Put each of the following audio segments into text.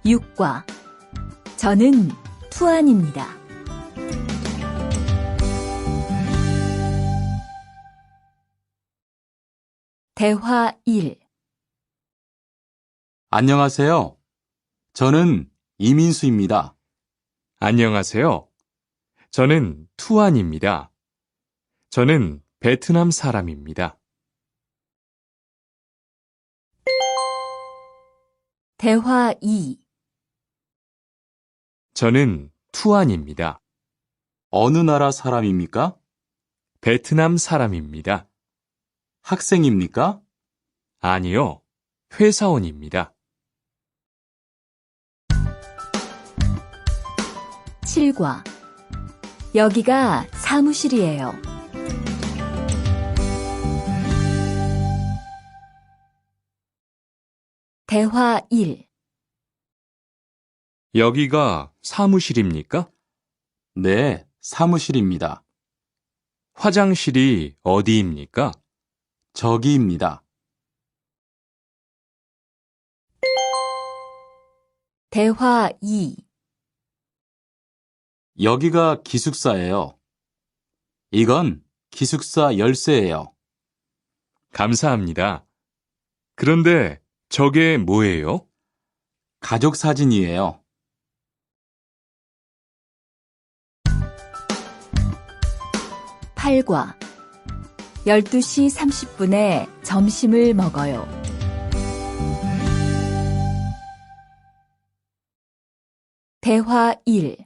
6과 저는 투안입니다. 대화 1. 안녕하세요. 저는 이민수입니다. 안녕하세요. 저는 투안입니다. 저는 베트남 사람입니다. 대화 2. 저는 투안입니다. 어느 나라 사람입니까? 베트남 사람입니다. 학생입니까? 아니요, 회사원입니다. 7과 여기가 사무실이에요. 대화 1. 여기가 사무실입니까? 네, 사무실입니다. 화장실이 어디입니까? 저기입니다. 대화 2. 여기가 기숙사예요. 이건 기숙사 열쇠예요. 감사합니다. 그런데 저게 뭐예요? 가족 사진이에요. 8과 12시 30분에 점심을 먹어요. 대화 1.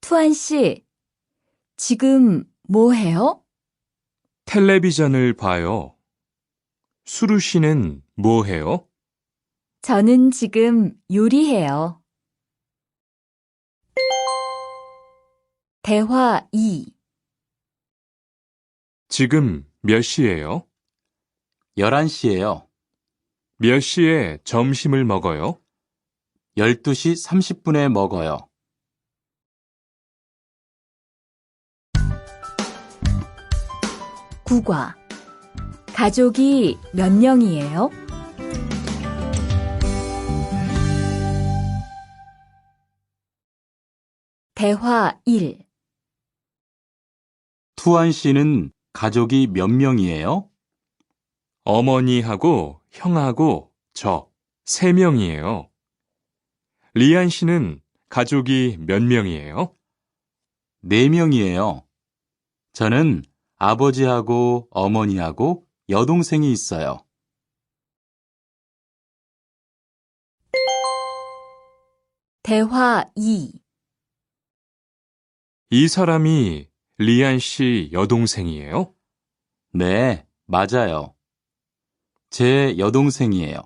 투안 씨, 지금 뭐 해요? 텔레비전을 봐요. 수루 씨는 뭐 해요? 저는 지금 요리해요. 대화 2. 지금 몇 시예요? 11시예요. 몇 시에 점심을 먹어요? 12시 30분에 먹어요. 9과 가족이 몇 명이에요? 대화 1. 투안 씨는 가족이 몇 명이에요? 어머니하고 형하고 저 3명이에요. 리안 씨는 가족이 몇 명이에요? 4명이에요. 저는 아버지하고 어머니하고 여동생이 있어요. 대화 2. 이 사람이 리안 씨 여동생이에요? 네, 맞아요. 제 여동생이에요.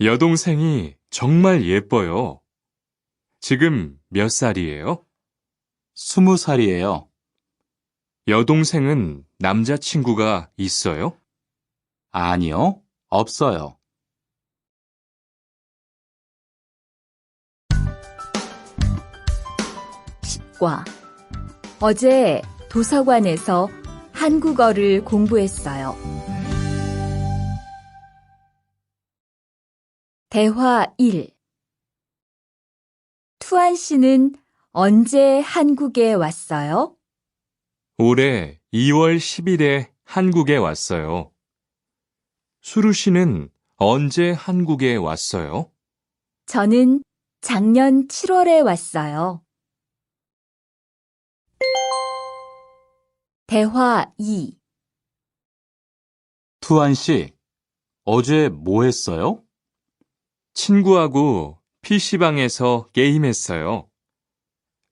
여동생이 정말 예뻐요. 지금 몇 살이에요? 20살이에요. 여동생은 남자친구가 있어요? 아니요, 없어요. 10과 어제 도서관에서 한국어를 공부했어요. 대화 1. 투안 씨는 언제 한국에 왔어요? 올해 2월 10일에 한국에 왔어요. 수루 씨는 언제 한국에 왔어요? 저는 작년 7월에 왔어요. 대화 2. 투안 씨, 어제 뭐 했어요? 친구하고 PC방에서 게임했어요.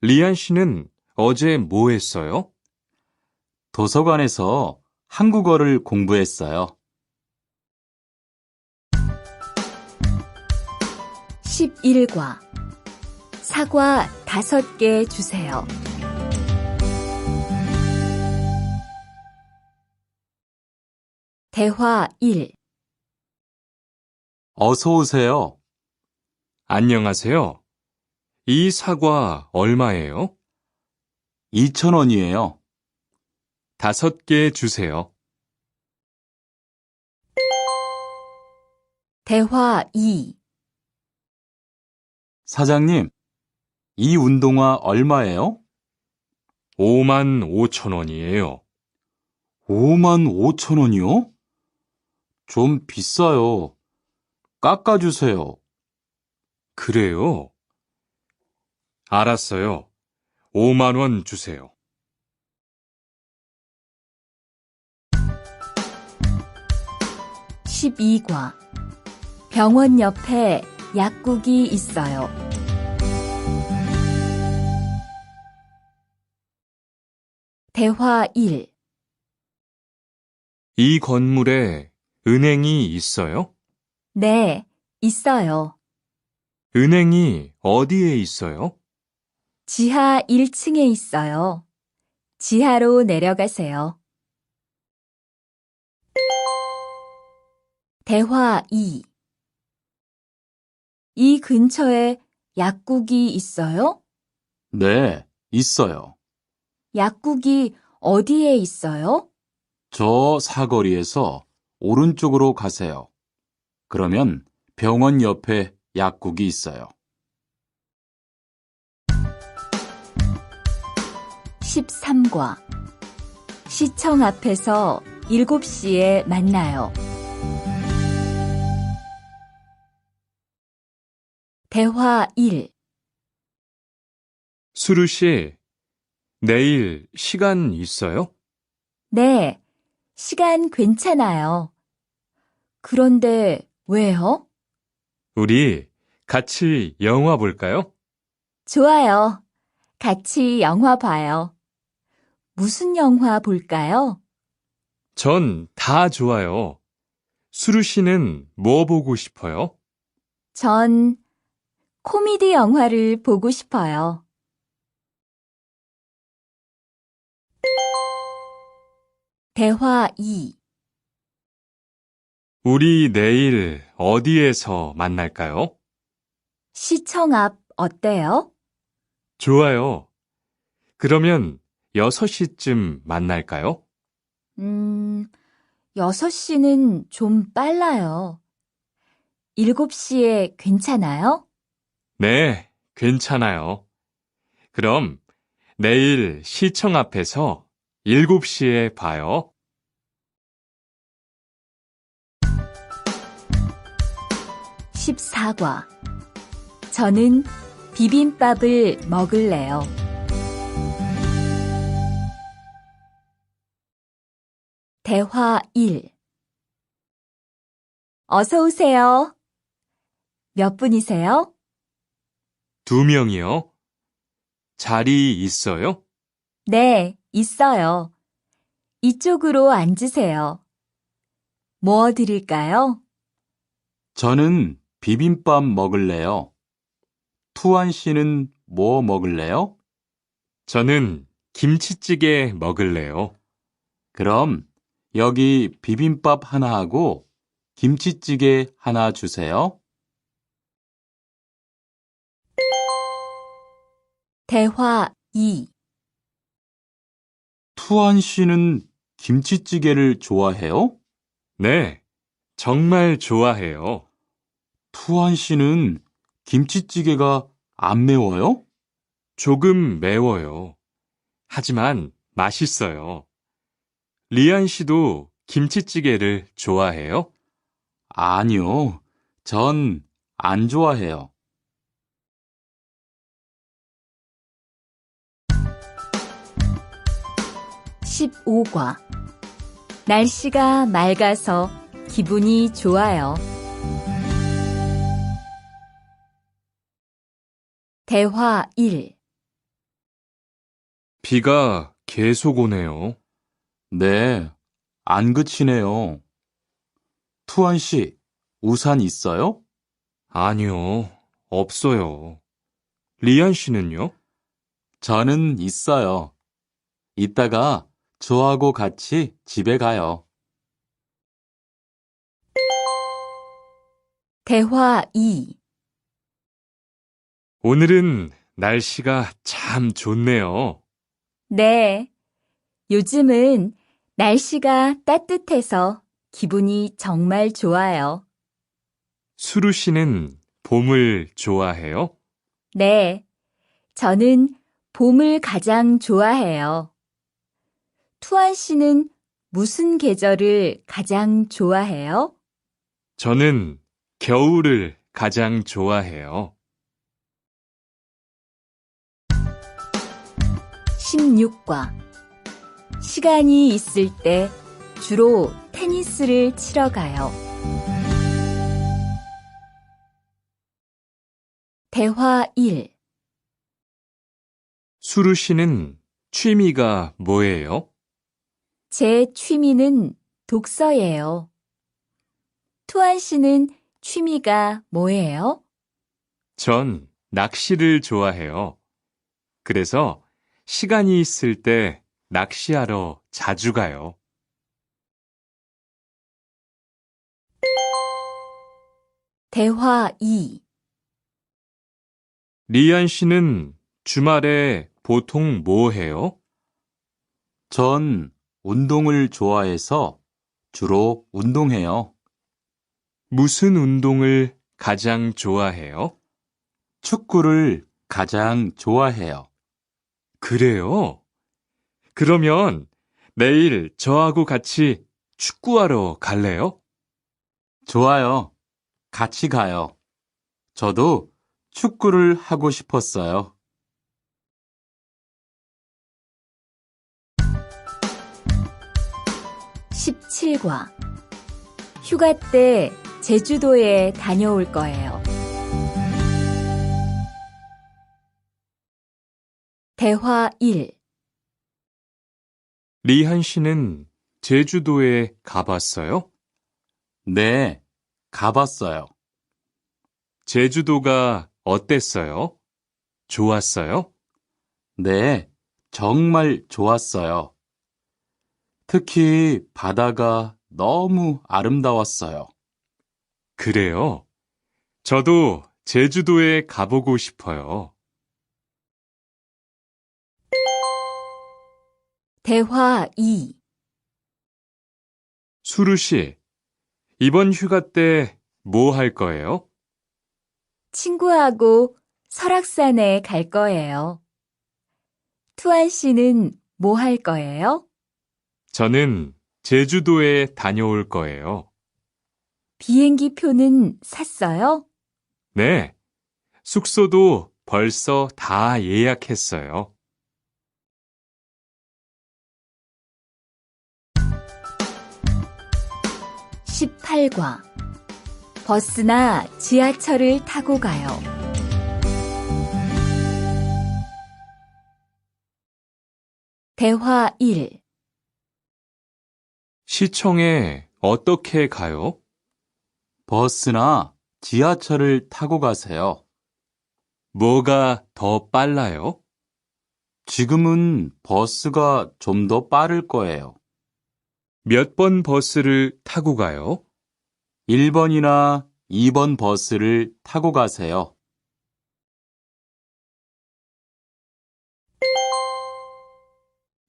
리안 씨는 어제 뭐 했어요? 도서관에서 한국어를 공부했어요. 11과 사과 5개 주세요. 대화 1. 어서 오세요. 안녕하세요. 이 사과 얼마예요? 2,000원이에요. 5개 주세요. 대화 2. 사장님, 이 운동화 얼마예요? 5만 5천 원이에요. 5만 5천 원이요? 좀 비싸요. 깎아주세요. 그래요? 알았어요. 5만 원 주세요. 12과 병원 옆에 약국이 있어요. 대화 1. 이 건물에 은행이 있어요? 네, 있어요. 은행이 어디에 있어요? 지하 1층에 있어요. 지하로 내려가세요. 대화 2. 이 근처에 약국이 있어요? 네, 있어요. 약국이 어디에 있어요? 저 사거리에서 오른쪽으로 가세요. 그러면 병원 옆에 약국이 있어요. 13과 시청 앞에서 7시에 만나요. 대화 1. 수루 씨, 내일 시간 있어요? 네, 시간 괜찮아요. 그런데 왜요? 우리 같이 영화 볼까요? 좋아요. 같이 영화 봐요. 무슨 영화 볼까요? 전 다 좋아요. 수루 씨는 뭐 보고 싶어요? 전 코미디 영화를 보고 싶어요. 대화 2. 우리 내일 어디에서 만날까요? 시청 앞 어때요? 좋아요. 그러면 6시쯤 만날까요? 6시는 좀 빨라요. 7시에 괜찮아요? 네, 괜찮아요. 그럼 내일 시청 앞에서 7시에 봐요. 14과 저는 비빔밥을 먹을래요. 대화 1. 어서 오세요. 몇 분이세요? 2명이요. 자리 있어요? 네, 있어요. 이쪽으로 앉으세요. 뭐 드릴까요? 저는 비빔밥 먹을래요. 투안 씨는 뭐 먹을래요? 저는 김치찌개 먹을래요. 그럼 여기 비빔밥 하나 하고 김치찌개 하나 주세요. 대화 2. 투안 씨는 김치찌개를 좋아해요? 네, 정말 좋아해요. 투안 씨는 김치찌개가 안 매워요? 조금 매워요. 하지만 맛있어요. 리안 씨도 김치찌개를 좋아해요? 아니요. 전 안 좋아해요. 15과 날씨가 맑아서 기분이 좋아요. 대화 1. 비가 계속 오네요. 네, 안 그치네요. 투안 씨, 우산 있어요? 아니요, 없어요. 리안 씨는요? 저는 있어요. 이따가 저하고 같이 집에 가요. 대화 2. 오늘은 날씨가 참 좋네요. 네, 요즘은 날씨가 따뜻해서 기분이 정말 좋아요. 수루 씨는 봄을 좋아해요? 네, 저는 봄을 가장 좋아해요. 투안 씨는 무슨 계절을 가장 좋아해요? 저는 겨울을 가장 좋아해요. 16과 시간이 있을 때 주로 테니스를 치러 가요. 대화 1. 수루 씨는 취미가 뭐예요? 제 취미는 독서예요. 투안 씨는 취미가 뭐예요? 전 낚시를 좋아해요. 그래서 시간이 있을 때 낚시하러 자주 가요. 대화 2. 리안 씨는 주말에 보통 뭐 해요? 전 운동을 좋아해서 주로 운동해요. 무슨 운동을 가장 좋아해요? 축구를 가장 좋아해요. 그래요? 그러면 내일 저하고 같이 축구하러 갈래요? 좋아요. 같이 가요. 저도 축구를 하고 싶었어요. 17과 휴가 때 제주도에 다녀올 거예요. 대화 1. 리한 씨는 제주도에 가봤어요? 네, 가봤어요. 제주도가 어땠어요? 좋았어요? 네, 정말 좋았어요. 특히 바다가 너무 아름다웠어요. 그래요? 저도 제주도에 가보고 싶어요. 대화 2. 수루 씨, 이번 휴가 때 뭐 할 거예요? 친구하고 설악산에 갈 거예요. 투안 씨는 뭐 할 거예요? 저는 제주도에 다녀올 거예요. 비행기 표는 샀어요? 네, 숙소도 벌써 다 예약했어요. 18과 버스나 지하철을 타고 가요. 대화 1. 시청에 어떻게 가요? 버스나 지하철을 타고 가세요. 뭐가 더 빨라요? 지금은 버스가 좀 더 빠를 거예요. 몇 번 버스를 타고 가요? 1번이나 2번 버스를 타고 가세요.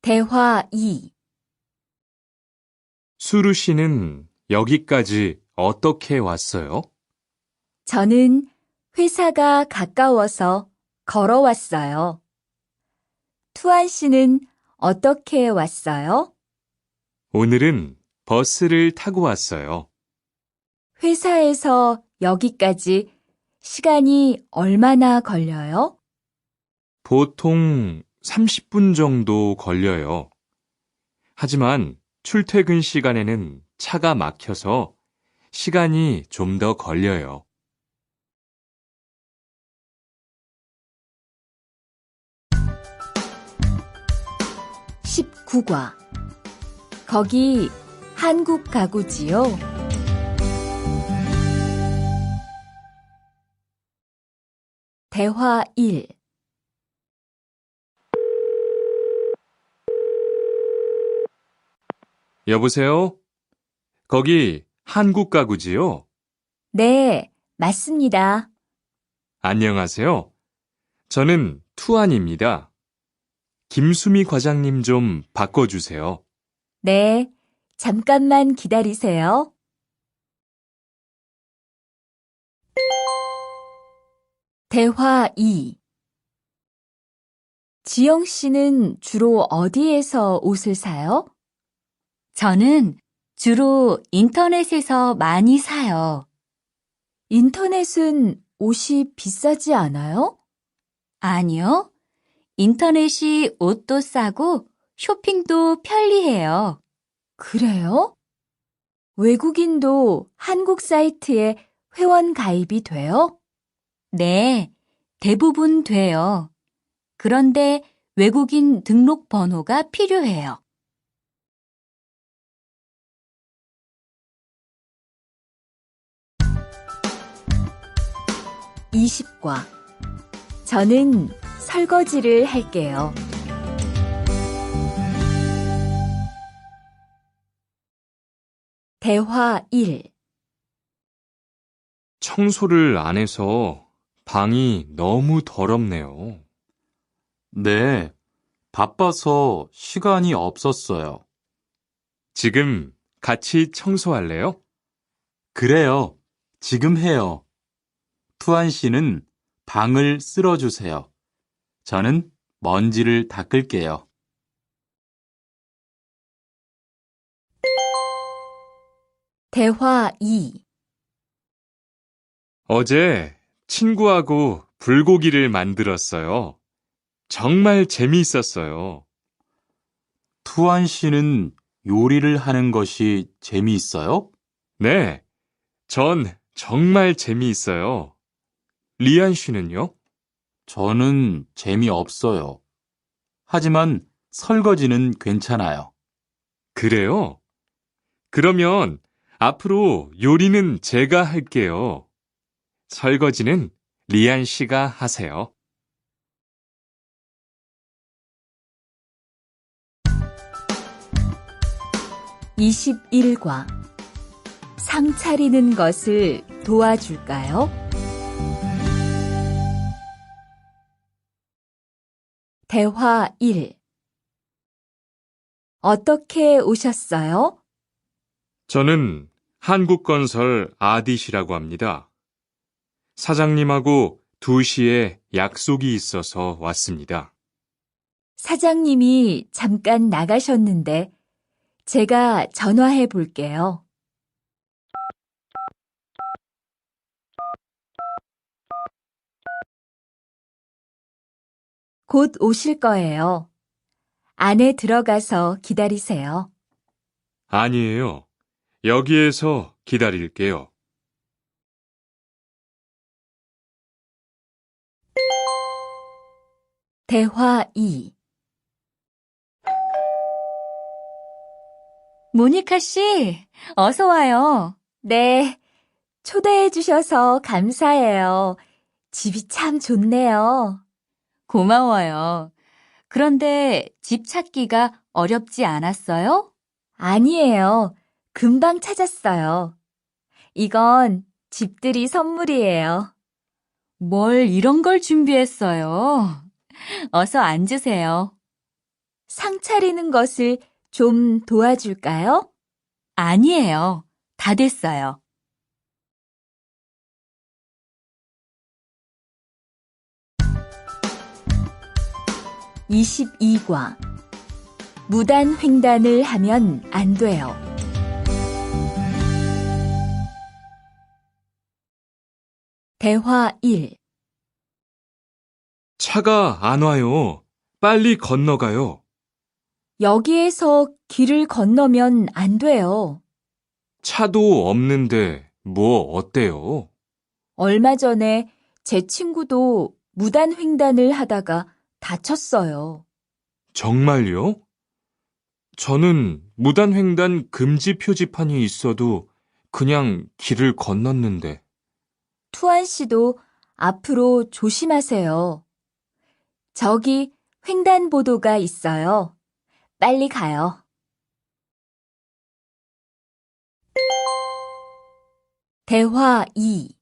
대화 2. 수루 씨는 여기까지 어떻게 왔어요? 저는 회사가 가까워서 걸어왔어요. 투안 씨는 어떻게 왔어요? 오늘은 버스를 타고 왔어요. 회사에서 여기까지 시간이 얼마나 걸려요? 보통 30분 정도 걸려요. 하지만 출퇴근 시간에는 차가 막혀서 시간이 좀 더 걸려요. 19과 거기 한국 가구지요? 대화 1. 여보세요? 거기 한국 가구지요? 네, 맞습니다. 안녕하세요. 저는 투안입니다. 김수미 과장님 좀 바꿔주세요. 네, 잠깐만 기다리세요. 대화 2. 지영 씨는 주로 어디에서 옷을 사요? 저는 주로 인터넷에서 많이 사요. 인터넷은 옷이 비싸지 않아요? 아니요. 인터넷이 옷도 싸고 쇼핑도 편리해요. 그래요? 외국인도 한국 사이트에 회원 가입이 돼요? 네, 대부분 돼요. 그런데 외국인 등록 번호가 필요해요. (20과) 저는 설거지를 할게요. 대화 1. 청소를 안 해서 방이 너무 더럽네요. 네, 바빠서 시간이 없었어요. 지금 같이 청소할래요? 그래요. 지금 해요. 투안 씨는 방을 쓸어주세요. 저는 먼지를 닦을게요. 대화 2. 어제 친구하고 불고기를 만들었어요. 정말 재미있었어요. 투안 씨는 요리를 하는 것이 재미있어요? 네, 전 정말 재미있어요. 리안 씨는요? 저는 재미없어요. 하지만 설거지는 괜찮아요. 그래요? 그러면 앞으로 요리는 제가 할게요. 설거지는 리안 씨가 하세요. (21과) 상 차리는 것을 도와줄까요? 대화 1. 어떻게 오셨어요? 저는 한국건설 아디시라고 합니다. 사장님하고 2시에 약속이 있어서 왔습니다. 사장님이 잠깐 나가셨는데 제가 전화해 볼게요. 곧 오실 거예요. 안에 들어가서 기다리세요. 아니에요. 여기에서 기다릴게요. 대화 2. 모니카 씨, 어서 와요. 네, 초대해 주셔서 감사해요. 집이 참 좋네요. 고마워요. 그런데 집 찾기가 어렵지 않았어요? 아니에요. 금방 찾았어요. 이건 집들이 선물이에요. 뭘 이런 걸 준비했어요? 어서 앉으세요. 상 차리는 것을 좀 도와줄까요? 아니에요. 다 됐어요. (22과) 무단 횡단을 하면 안 돼요. 대화 1. 차가 안 와요. 빨리 건너가요. 여기에서 길을 건너면 안 돼요. 차도 없는데 뭐 어때요? 얼마 전에 제 친구도 무단 횡단을 하다가 다쳤어요. 정말요? 저는 무단횡단 금지 표지판이 있어도 그냥 길을 건넜는데. 투안 씨도 앞으로 조심하세요. 저기 횡단보도가 있어요. 빨리 가요. 대화 2.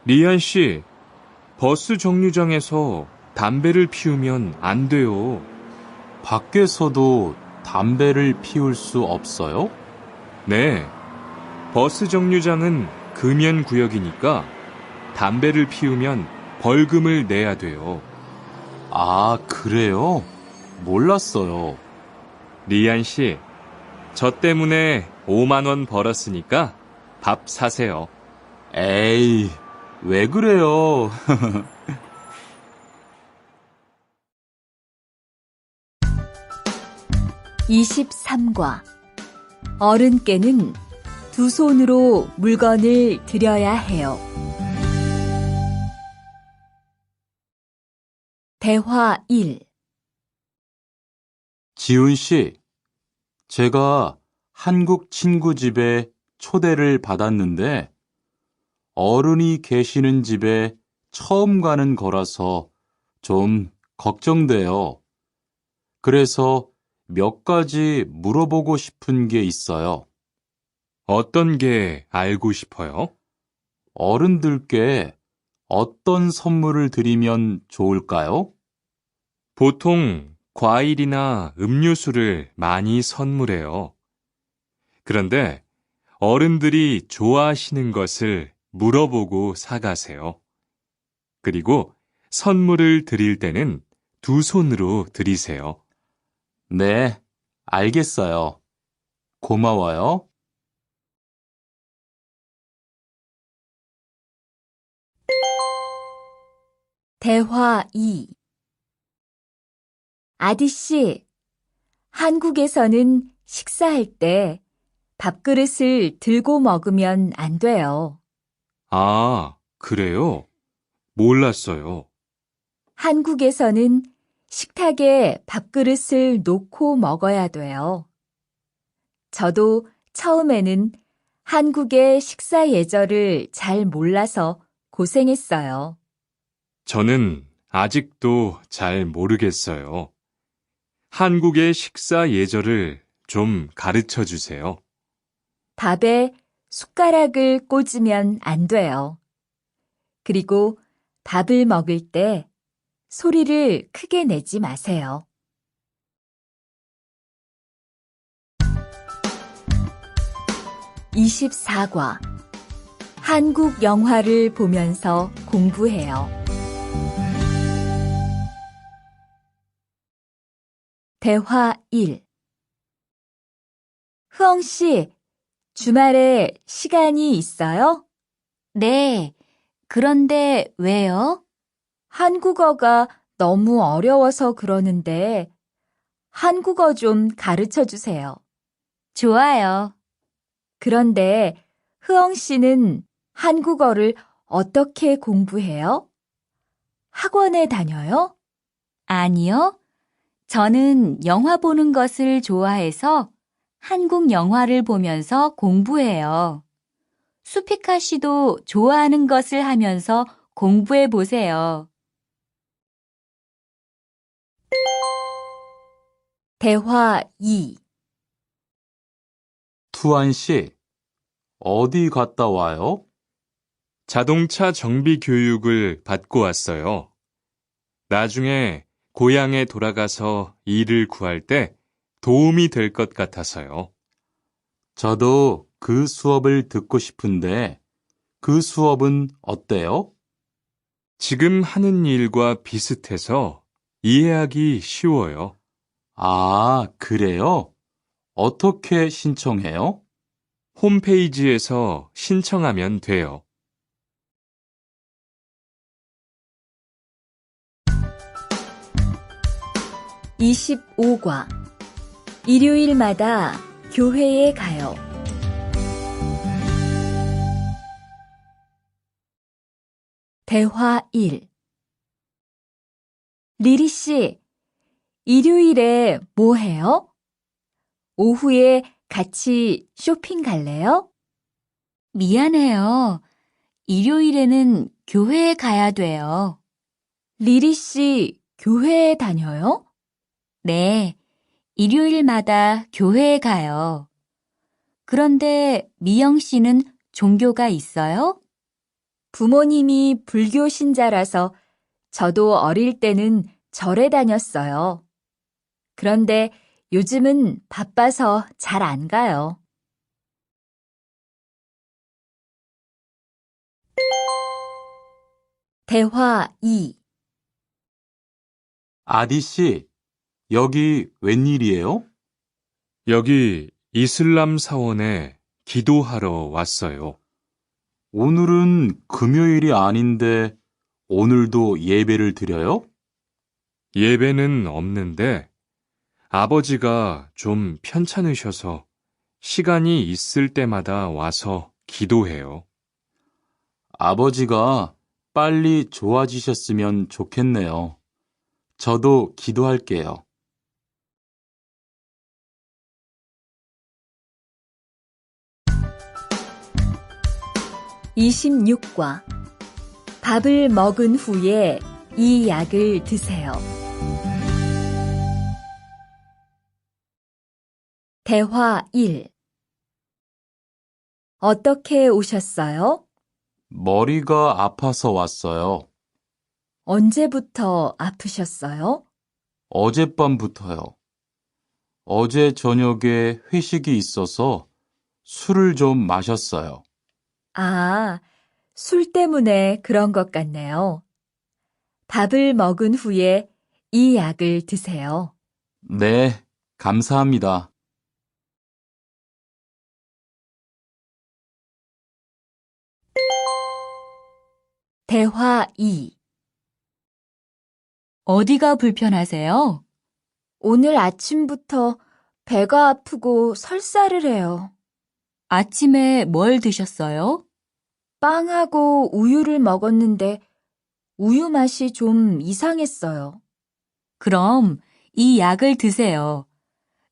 리안 씨, 버스 정류장에서 담배를 피우면 안 돼요. 밖에서도 담배를 피울 수 없어요? 네, 버스 정류장은 금연 구역이니까 담배를 피우면 벌금을 내야 돼요. 아, 그래요? 몰랐어요. 리안 씨, 저 때문에 5만 원 벌었으니까 밥 사세요. 에이, 왜 그래요? 23과 어른께는 두 손으로 물건을 들여야 해요. 대화 1. 지훈 씨, 제가 한국 친구 집에 초대를 받았는데 어른이 계시는 집에 처음 가는 거라서 좀 걱정돼요. 그래서 몇 가지 물어보고 싶은 게 있어요. 어떤 게 알고 싶어요? 어른들께 어떤 선물을 드리면 좋을까요? 보통 과일이나 음료수를 많이 선물해요. 그런데 어른들이 좋아하시는 것을 물어보고 사가세요. 그리고 선물을 드릴 때는 두 손으로 드리세요. 네, 알겠어요. 고마워요. 대화 2. 아디씨, 한국에서는 식사할 때 밥그릇을 들고 먹으면 안 돼요. 아, 그래요? 몰랐어요. 한국에서는 식탁에 밥그릇을 놓고 먹어야 돼요. 저도 처음에는 한국의 식사 예절을 잘 몰라서 고생했어요. 저는 아직도 잘 모르겠어요. 한국의 식사 예절을 좀 가르쳐 주세요. 밥에 숟가락을 꽂으면 안 돼요. 그리고 밥을 먹을 때 소리를 크게 내지 마세요. 24과 한국 영화를 보면서 공부해요. 대화 1. 흐엉 씨, 주말에 시간이 있어요? 네. 그런데 왜요? 한국어가 너무 어려워서 그러는데 한국어 좀 가르쳐 주세요. 좋아요. 그런데 흐엉 씨는 한국어를 어떻게 공부해요? 학원에 다녀요? 아니요. 저는 영화 보는 것을 좋아해서 한국 영화를 보면서 공부해요. 수피카 씨도 좋아하는 것을 하면서 공부해 보세요. 대화 2. 투안 씨, 어디 갔다 와요? 자동차 정비 교육을 받고 왔어요. 나중에 고향에 돌아가서 일을 구할 때 도움이 될 것 같아서요. 저도 그 수업을 듣고 싶은데 그 수업은 어때요? 지금 하는 일과 비슷해서 이해하기 쉬워요. 아, 그래요? 어떻게 신청해요? 홈페이지에서 신청하면 돼요. 25과 일요일마다 교회에 가요. 대화 1. 리리 씨, 일요일에 뭐 해요? 오후에 같이 쇼핑 갈래요? 미안해요. 일요일에는 교회에 가야 돼요. 리리 씨, 교회에 다녀요? 네. 일요일마다 교회에 가요. 그런데 미영 씨는 종교가 있어요? 부모님이 불교 신자라서 저도 어릴 때는 절에 다녔어요. 그런데 요즘은 바빠서 잘 안 가요. 대화 2. 아디 씨, 여기 웬일이에요? 여기 이슬람 사원에 기도하러 왔어요. 오늘은 금요일이 아닌데 오늘도 예배를 드려요? 예배는 없는데 아버지가 좀 편찮으셔서 시간이 있을 때마다 와서 기도해요. 아버지가 빨리 좋아지셨으면 좋겠네요. 저도 기도할게요. 26과 밥을 먹은 후에 이 약을 드세요. 대화 1. 어떻게 오셨어요? 머리가 아파서 왔어요. 언제부터 아프셨어요? 어젯밤부터요. 어제 저녁에 회식이 있어서 술을 좀 마셨어요. 아, 술 때문에 그런 것 같네요. 밥을 먹은 후에 이 약을 드세요. 네, 감사합니다. 대화 2. 어디가 불편하세요? 오늘 아침부터 배가 아프고 설사를 해요. 아침에 뭘 드셨어요? 빵하고 우유를 먹었는데 우유 맛이 좀 이상했어요. 그럼 이 약을 드세요.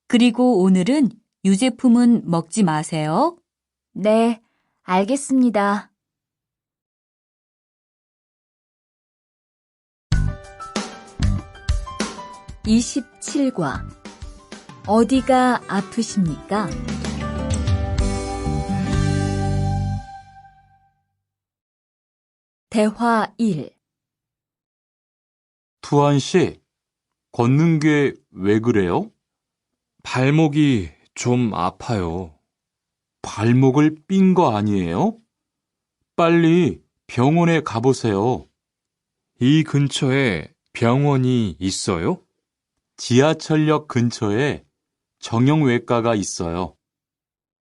그리고 오늘은 유제품은 먹지 마세요. 네, 알겠습니다. 27과 어디가 아프십니까? 대화 1. 투한 씨, 걷는 게 왜 그래요? 발목이 좀 아파요. 발목을 삔 거 아니에요? 빨리 병원에 가보세요. 이 근처에 병원이 있어요? 지하철역 근처에 정형외과가 있어요.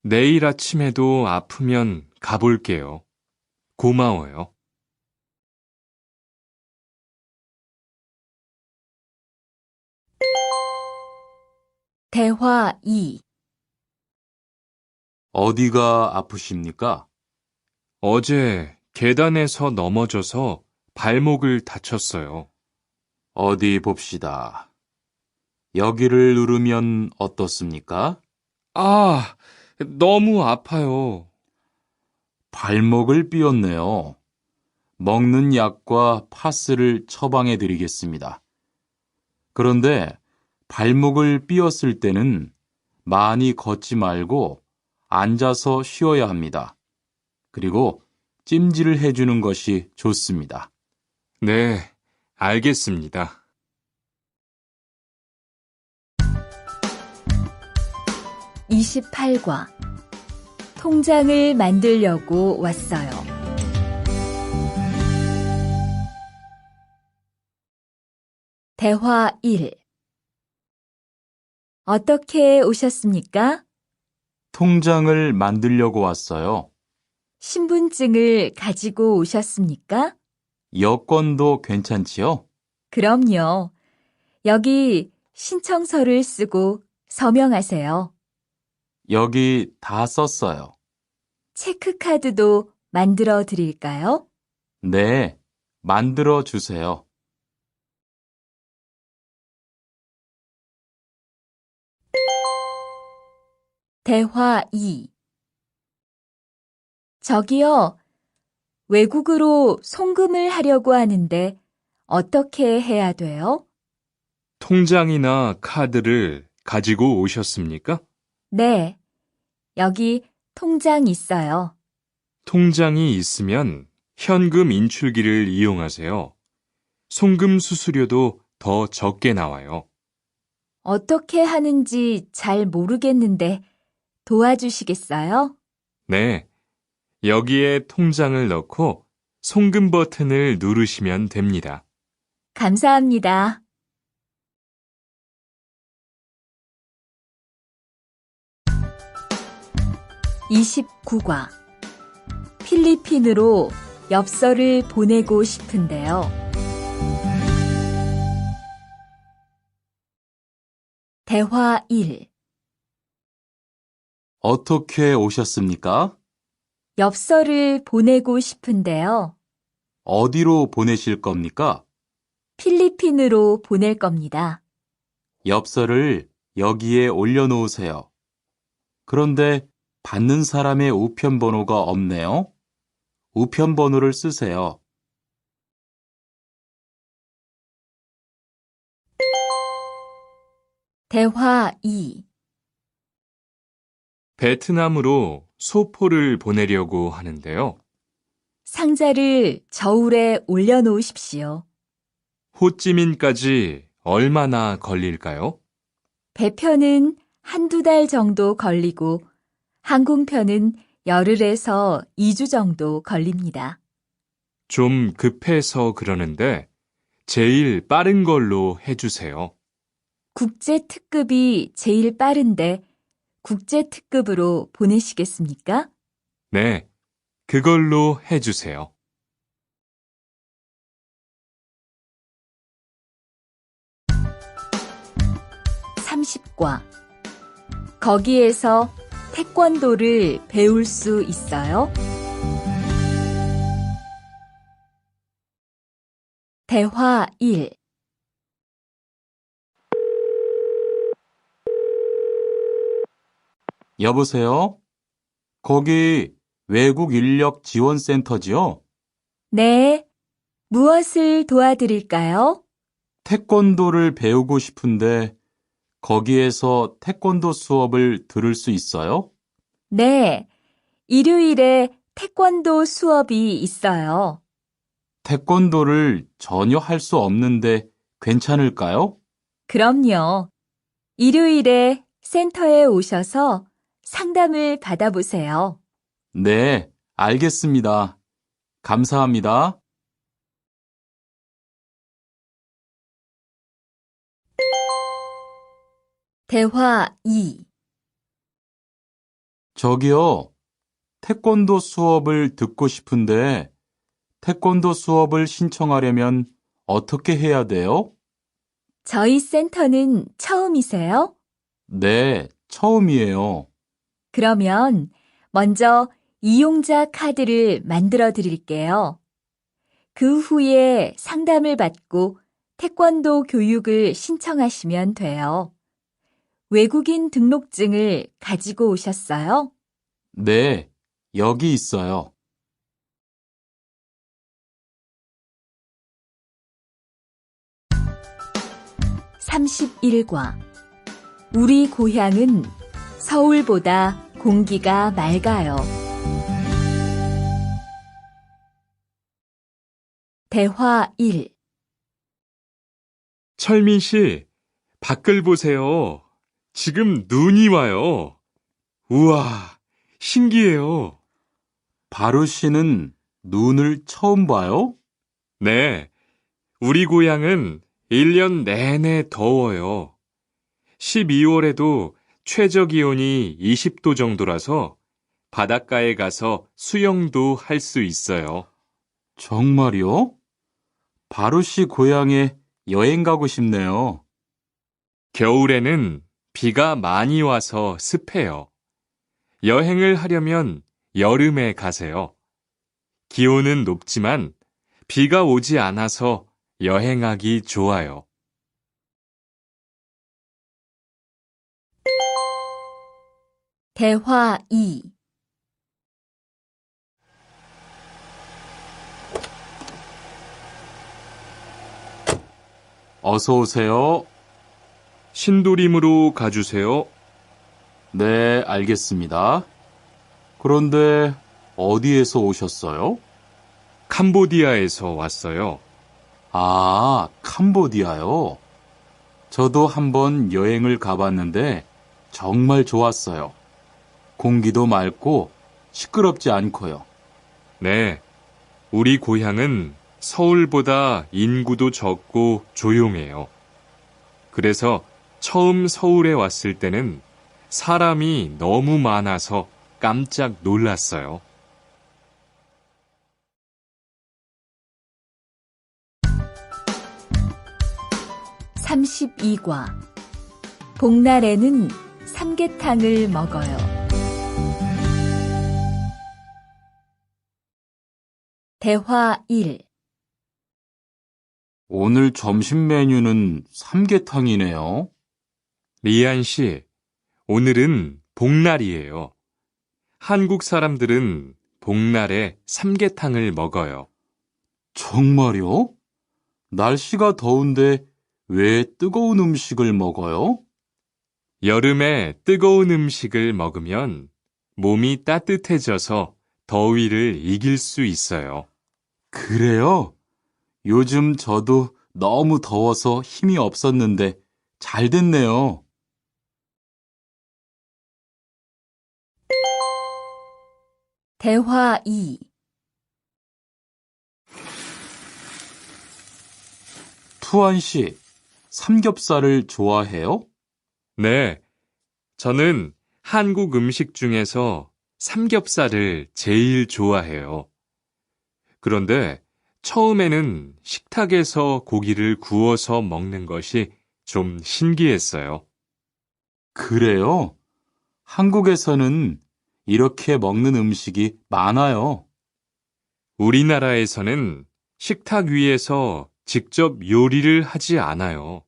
내일 아침에도 아프면 가볼게요. 고마워요. 대화 2. 어디가 아프십니까? 어제 계단에서 넘어져서 발목을 다쳤어요. 어디 봅시다. 여기를 누르면 어떻습니까? 아, 너무 아파요. 발목을 삐었네요. 먹는 약과 파스를 처방해 드리겠습니다. 그런데 발목을 삐었을 때는 많이 걷지 말고 앉아서 쉬어야 합니다. 그리고 찜질을 해주는 것이 좋습니다. 네, 알겠습니다. 28과 통장을 만들려고 왔어요. 대화 1. 어떻게 오셨습니까? 통장을 만들려고 왔어요. 신분증을 가지고 오셨습니까? 여권도 괜찮지요? 그럼요. 여기 신청서를 쓰고 서명하세요. 여기 다 썼어요. 체크카드도 만들어 드릴까요? 네, 만들어 주세요. 대화 2. 저기요, 외국으로 송금을 하려고 하는데 어떻게 해야 돼요? 통장이나 카드를 가지고 오셨습니까? 네, 여기 통장 있어요. 통장이 있으면 현금 인출기를 이용하세요. 송금 수수료도 더 적게 나와요. 어떻게 하는지 잘 모르겠는데 도와주시겠어요? 네, 여기에 통장을 넣고 송금 버튼을 누르시면 됩니다. 감사합니다. (29과) 필리핀으로 엽서를 보내고 싶은데요. 대화 1. 어떻게 오셨습니까? 엽서를 보내고 싶은데요. 어디로 보내실 겁니까? 필리핀으로 보낼 겁니다. 엽서를 여기에 올려놓으세요. 그런데 받는 사람의 우편번호가 없네요. 우편번호를 쓰세요. 대화 2. 베트남으로 소포를 보내려고 하는데요. 상자를 저울에 올려놓으십시오. 호찌민까지 얼마나 걸릴까요? 배편은 한두 달 정도 걸리고 항공편은 열흘에서 2주 정도 걸립니다. 좀 급해서 그러는데 제일 빠른 걸로 해주세요. 국제 특급이 제일 빠른데 국제 특급으로 보내시겠습니까? 네, 그걸로 해주세요. (30과) 거기에서 태권도를 배울 수 있어요? 대화 1. 여보세요? 거기 외국 인력 지원센터지요? 네. 무엇을 도와드릴까요? 태권도를 배우고 싶은데 거기에서 태권도 수업을 들을 수 있어요? 네. 일요일에 태권도 수업이 있어요. 태권도를 전혀 할 수 없는데 괜찮을까요? 그럼요. 일요일에 센터에 오셔서 상담을 받아보세요. 네, 알겠습니다. 감사합니다. 대화 2. 저기요, 태권도 수업을 듣고 싶은데 태권도 수업을 신청하려면 어떻게 해야 돼요? 저희 센터는 처음이세요? 네, 처음이에요. 그러면 먼저 이용자 카드를 만들어 드릴게요. 그 후에 상담을 받고 태권도 교육을 신청하시면 돼요. 외국인 등록증을 가지고 오셨어요? 네, 여기 있어요. (31과) 우리 고향은 서울보다 공기가 맑아요. 대화 1. 철민 씨, 밖을 보세요. 지금 눈이 와요. 우와, 신기해요. 바루 씨는 눈을 처음 봐요? 네, 우리 고향은 1년 내내 더워요. 12월에도 최저 기온이 20도 정도라서 바닷가에 가서 수영도 할 수 있어요. 정말요? 바루 씨 고향에 여행 가고 싶네요. 겨울에는 비가 많이 와서 습해요. 여행을 하려면 여름에 가세요. 기온은 높지만 비가 오지 않아서 여행하기 좋아요. 대화 2. 어서 오세요. 신도림으로 가주세요. 네, 알겠습니다. 그런데 어디에서 오셨어요? 캄보디아에서 왔어요. 아, 캄보디아요. 저도 한번 여행을 가봤는데 정말 좋았어요. 공기도 맑고 시끄럽지 않고요. 네, 우리 고향은 서울보다 인구도 적고 조용해요. 그래서 처음 서울에 왔을 때는 사람이 너무 많아서 깜짝 놀랐어요. (32과) 복날에는 삼계탕을 먹어요. 대화 1. 오늘 점심 메뉴는 삼계탕이네요. 리안 씨, 오늘은 복날이에요. 한국 사람들은 복날에 삼계탕을 먹어요. 정말요? 날씨가 더운데 왜 뜨거운 음식을 먹어요? 여름에 뜨거운 음식을 먹으면 몸이 따뜻해져서 더위를 이길 수 있어요. 그래요? 요즘 저도 너무 더워서 힘이 없었는데 잘 됐네요. 대화 2. 투안 씨, 삼겹살을 좋아해요? 네, 저는 한국 음식 중에서 삼겹살을 제일 좋아해요. 그런데 처음에는 식탁에서 고기를 구워서 먹는 것이 좀 신기했어요. 그래요? 한국에서는 이렇게 먹는 음식이 많아요. 우리나라에서는 식탁 위에서 직접 요리를 하지 않아요.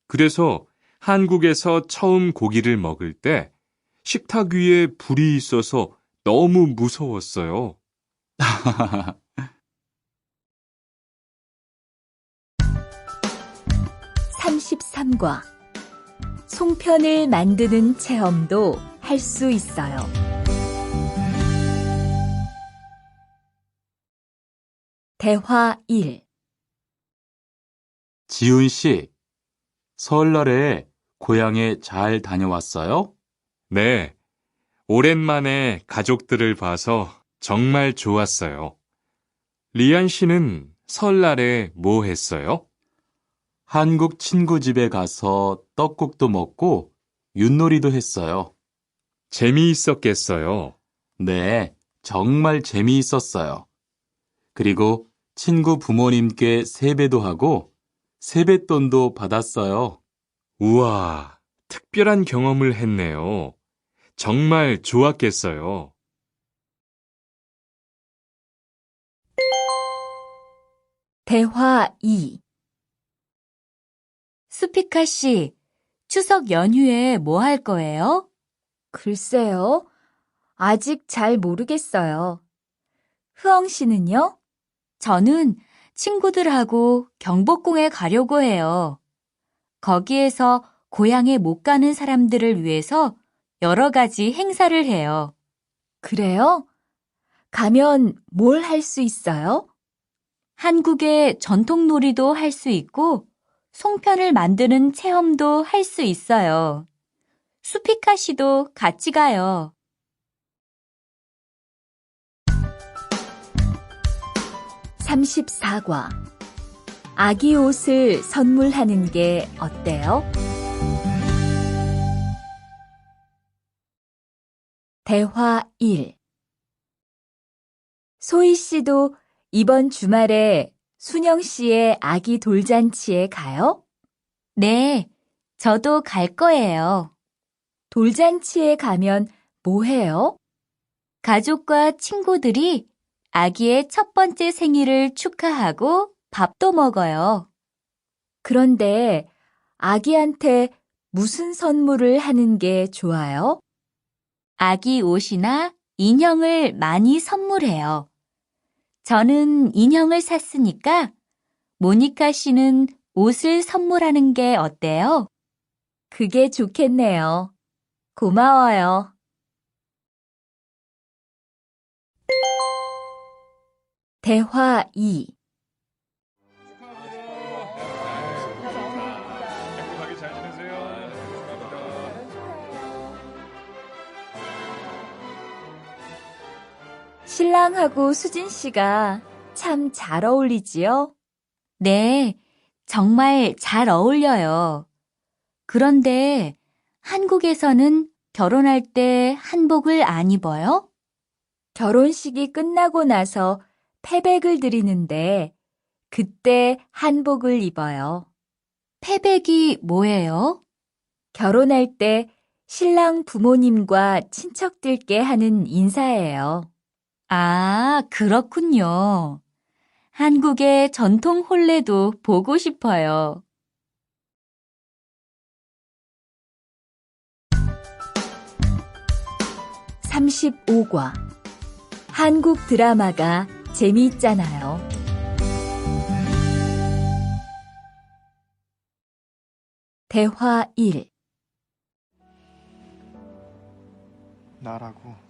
그래서 한국에서 처음 고기를 먹을 때 식탁 위에 불이 있어서 너무 무서웠어요. 33과 송편을 만드는 체험도 할 수 있어요. 대화 1. 지훈 씨, 설날에 고향에 잘 다녀왔어요? 네, 오랜만에 가족들을 봐서 정말 좋았어요. 리안 씨는 설날에 뭐 했어요? 한국 친구 집에 가서 떡국도 먹고 윷놀이도 했어요. 재미있었겠어요. 네, 정말 재미있었어요. 그리고 친구 부모님께 세배도 하고 세뱃돈도 받았어요. 우와, 특별한 경험을 했네요. 정말 좋았겠어요. 대화 2. 수피카 씨, 추석 연휴에 뭐 할 거예요? 글쎄요. 아직 잘 모르겠어요. 흐엉 씨는요? 저는 친구들하고 경복궁에 가려고 해요. 거기에서 고향에 못 가는 사람들을 위해서 여러 가지 행사를 해요. 그래요? 가면 뭘 할 수 있어요? 한국의 전통 놀이도 할 수 있고 송편을 만드는 체험도 할 수 있어요. 수피카 씨도 같이 가요. 34과 아기 옷을 선물하는 게 어때요? 대화 1. 소희 씨도 이번 주말에 순영 씨의 아기 돌잔치에 가요? 네, 저도 갈 거예요. 돌잔치에 가면 뭐 해요? 가족과 친구들이 아기의 첫 번째 생일을 축하하고 밥도 먹어요. 그런데 아기한테 무슨 선물을 하는 게 좋아요? 아기 옷이나 인형을 많이 선물해요. 저는 인형을 샀으니까 모니카 씨는 옷을 선물하는 게 어때요? 그게 좋겠네요. 고마워요. 대화 2. 행복하게 잘 지내세요. 신랑하고 수진 씨가 참 잘 어울리지요? 네, 정말 잘 어울려요. 그런데 한국에서는 결혼할 때 한복을 안 입어요? 결혼식이 끝나고 나서 패백을 드리는데 그때 한복을 입어요. 패백이 뭐예요? 결혼할 때 신랑 부모님과 친척들께 하는 인사예요. 아, 그렇군요. 한국의 전통 혼례도 보고 싶어요. 35과 한국 드라마가 재미있잖아요. 대화 1. 나라고.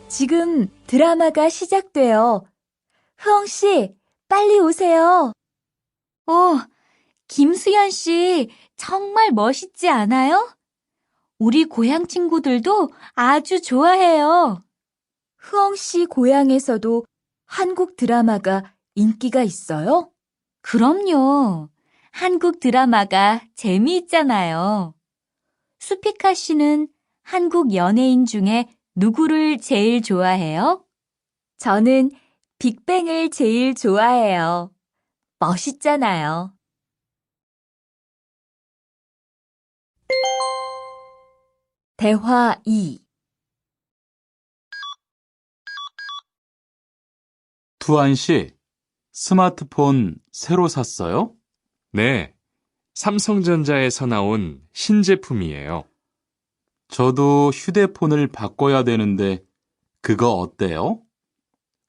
지금 드라마가 시작돼요. 흐엉 씨, 빨리 오세요. 김수현 씨, 정말 멋있지 않아요? 우리 고향 친구들도 아주 좋아해요. 흐엉 씨 고향에서도 한국 드라마가 인기가 있어요? 그럼요. 한국 드라마가 재미있잖아요. 수피카 씨는 한국 연예인 중에 누구를 제일 좋아해요? 저는 빅뱅을 제일 좋아해요. 멋있잖아요. 대화 2. 투안 씨, 스마트폰 새로 샀어요? 네, 삼성전자에서 나온 신제품이에요. 저도 휴대폰을 바꿔야 되는데 그거 어때요?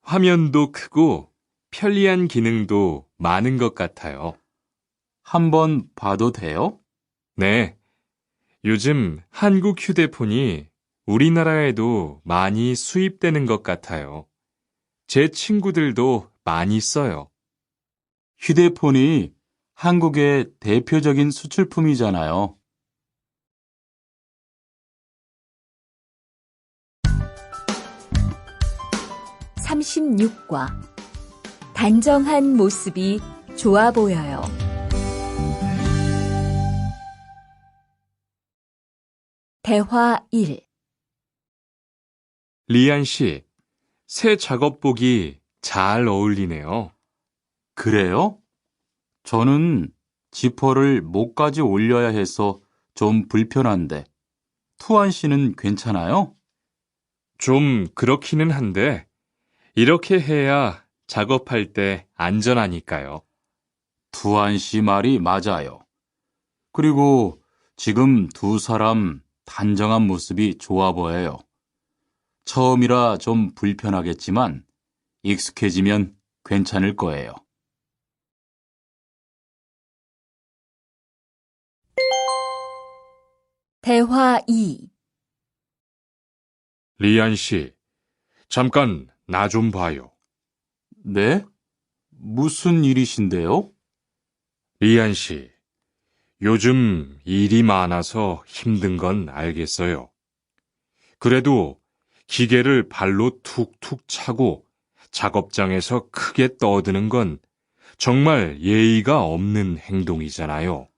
화면도 크고 편리한 기능도 많은 것 같아요. 한번 봐도 돼요? 네, 요즘 한국 휴대폰이 우리나라에도 많이 수입되는 것 같아요. 제 친구들도 많이 써요. 휴대폰이 한국의 대표적인 수출품이잖아요. 36과 단정한 모습이 좋아 보여요. 대화 1. 리안 씨, 새 작업복이 잘 어울리네요. 그래요? 저는 지퍼를 목까지 올려야 해서 좀 불편한데, 투안 씨는 괜찮아요? 좀 그렇기는 한데, 이렇게 해야 작업할 때 안전하니까요. 투안 씨 말이 맞아요. 그리고 지금 두 사람 단정한 모습이 좋아 보여요. 처음이라 좀 불편하겠지만 익숙해지면 괜찮을 거예요. 대화 2. 리안 씨, 잠깐 나 좀 봐요. 네? 무슨 일이신데요? 리안 씨, 요즘 일이 많아서 힘든 건 알겠어요. 그래도 기계를 발로 툭툭 차고 작업장에서 크게 떠드는 건 정말 예의가 없는 행동이잖아요.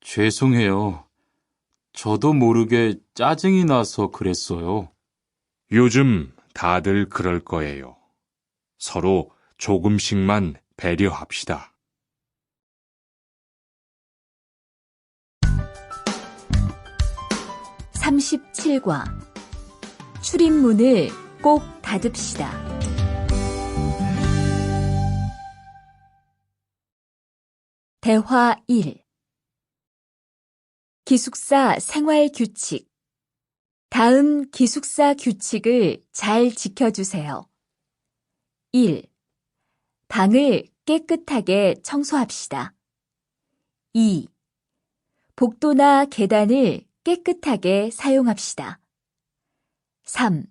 죄송해요. 저도 모르게 짜증이 나서 그랬어요. 요즘 다들 그럴 거예요. 서로 조금씩만 배려합시다. 37과 출입문을 꼭 닫읍시다. 대화 1. 기숙사 생활 규칙. 다음 기숙사 규칙을 잘 지켜주세요. 1. 방을 깨끗하게 청소합시다. 2. 복도나 계단을 깨끗하게 사용합시다. 3.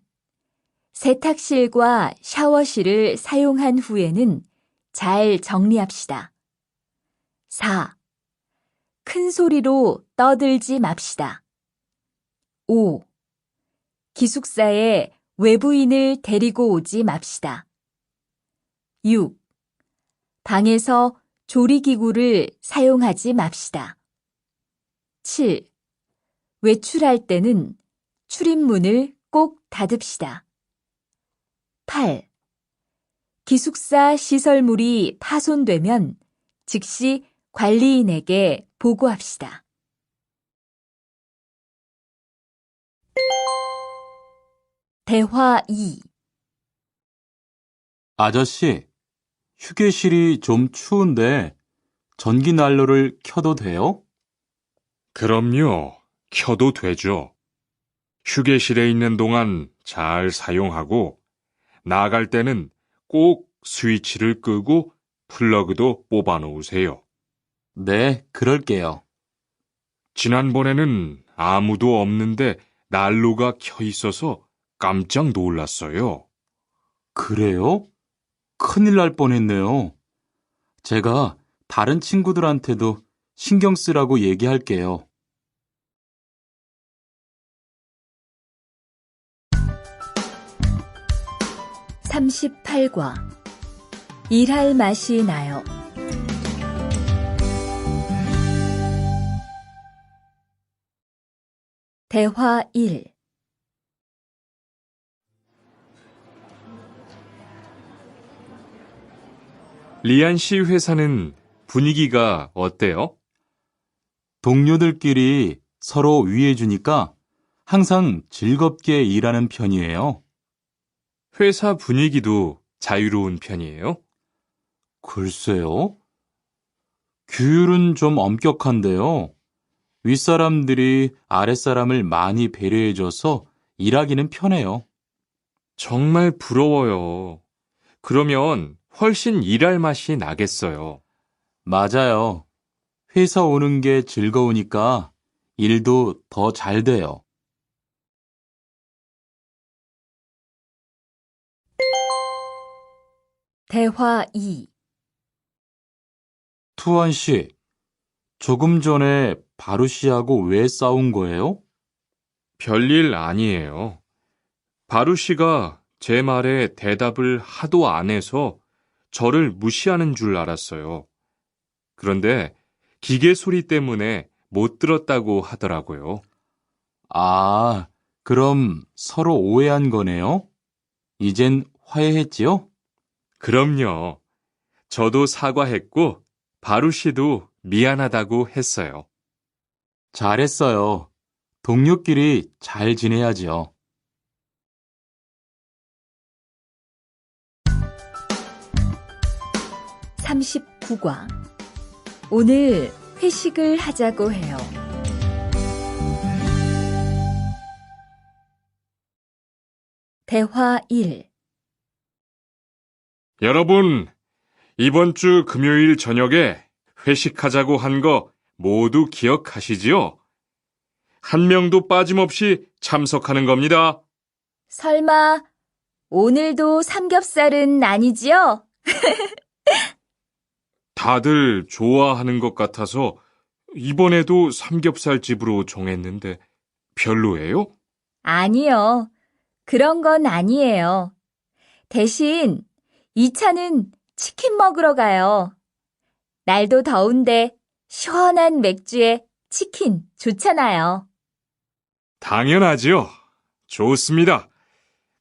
세탁실과 샤워실을 사용한 후에는 잘 정리합시다. 4. 큰 소리로 떠들지 맙시다. 5. 기숙사에 외부인을 데리고 오지 맙시다. 6. 방에서 조리기구를 사용하지 맙시다. 7. 외출할 때는 출입문을 꼭 닫읍시다. 8. 기숙사 시설물이 파손되면 즉시 관리인에게 보고합시다. 대화 2. 아저씨, 휴게실이 좀 추운데 전기 난로를 켜도 돼요? 그럼요. 켜도 되죠. 휴게실에 있는 동안 잘 사용하고 나갈 때는 꼭 스위치를 끄고 플러그도 뽑아 놓으세요. 네, 그럴게요. 지난번에는 아무도 없는데 난로가 켜 있어서 깜짝 놀랐어요. 그래요? 큰일 날 뻔했네요. 제가 다른 친구들한테도 신경 쓰라고 얘기할게요. (38과) 일할 맛이 나요. 대화 1. 리안 씨 회사는 분위기가 어때요? 동료들끼리 서로 위해주니까 항상 즐겁게 일하는 편이에요. 회사 분위기도 자유로운 편이에요? 글쎄요. 규율은 좀 엄격한데요. 윗사람들이 아랫사람을 많이 배려해줘서 일하기는 편해요. 정말 부러워요. 그러면 훨씬 일할 맛이 나겠어요. 맞아요. 회사 오는 게 즐거우니까 일도 더 잘 돼요. 대화 2. 투원 씨, 조금 전에 바루 씨하고 왜 싸운 거예요? 별일 아니에요. 바루 씨가 제 말에 대답을 하도 안 해서 저를 무시하는 줄 알았어요. 그런데 기계 소리 때문에 못 들었다고 하더라고요. 아, 그럼 서로 오해한 거네요? 이젠 화해했지요? 그럼요. 저도 사과했고 바루 씨도 미안하다고 했어요. 잘했어요. 동료끼리 잘 지내야지요. (39과) 오늘 회식을 하자고 해요. 대화 1. 여러분, 이번 주 금요일 저녁에 회식하자고 한 거 모두 기억하시지요? 한 명도 빠짐없이 참석하는 겁니다. 설마 오늘도 삼겹살은 아니지요? 다들 좋아하는 것 같아서 이번에도 삼겹살 집으로 정했는데 별로예요? 아니요. 그런 건 아니에요. 대신 2차는 치킨 먹으러 가요. 날도 더운데 시원한 맥주에 치킨 좋잖아요. 당연하지요. 좋습니다.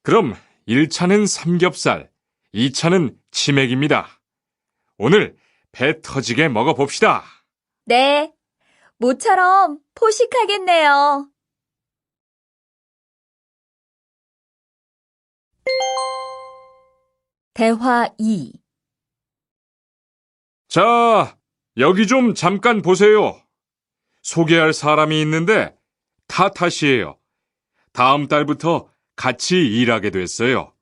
그럼 1차는 삼겹살, 2차는 치맥입니다. 오늘 배 터지게 먹어봅시다. 네, 모처럼 포식하겠네요. 대화 2. 자, 여기 좀 잠깐 보세요. 소개할 사람이 있는데 타타 씨예요. 다음 달부터 같이 일하게 됐어요.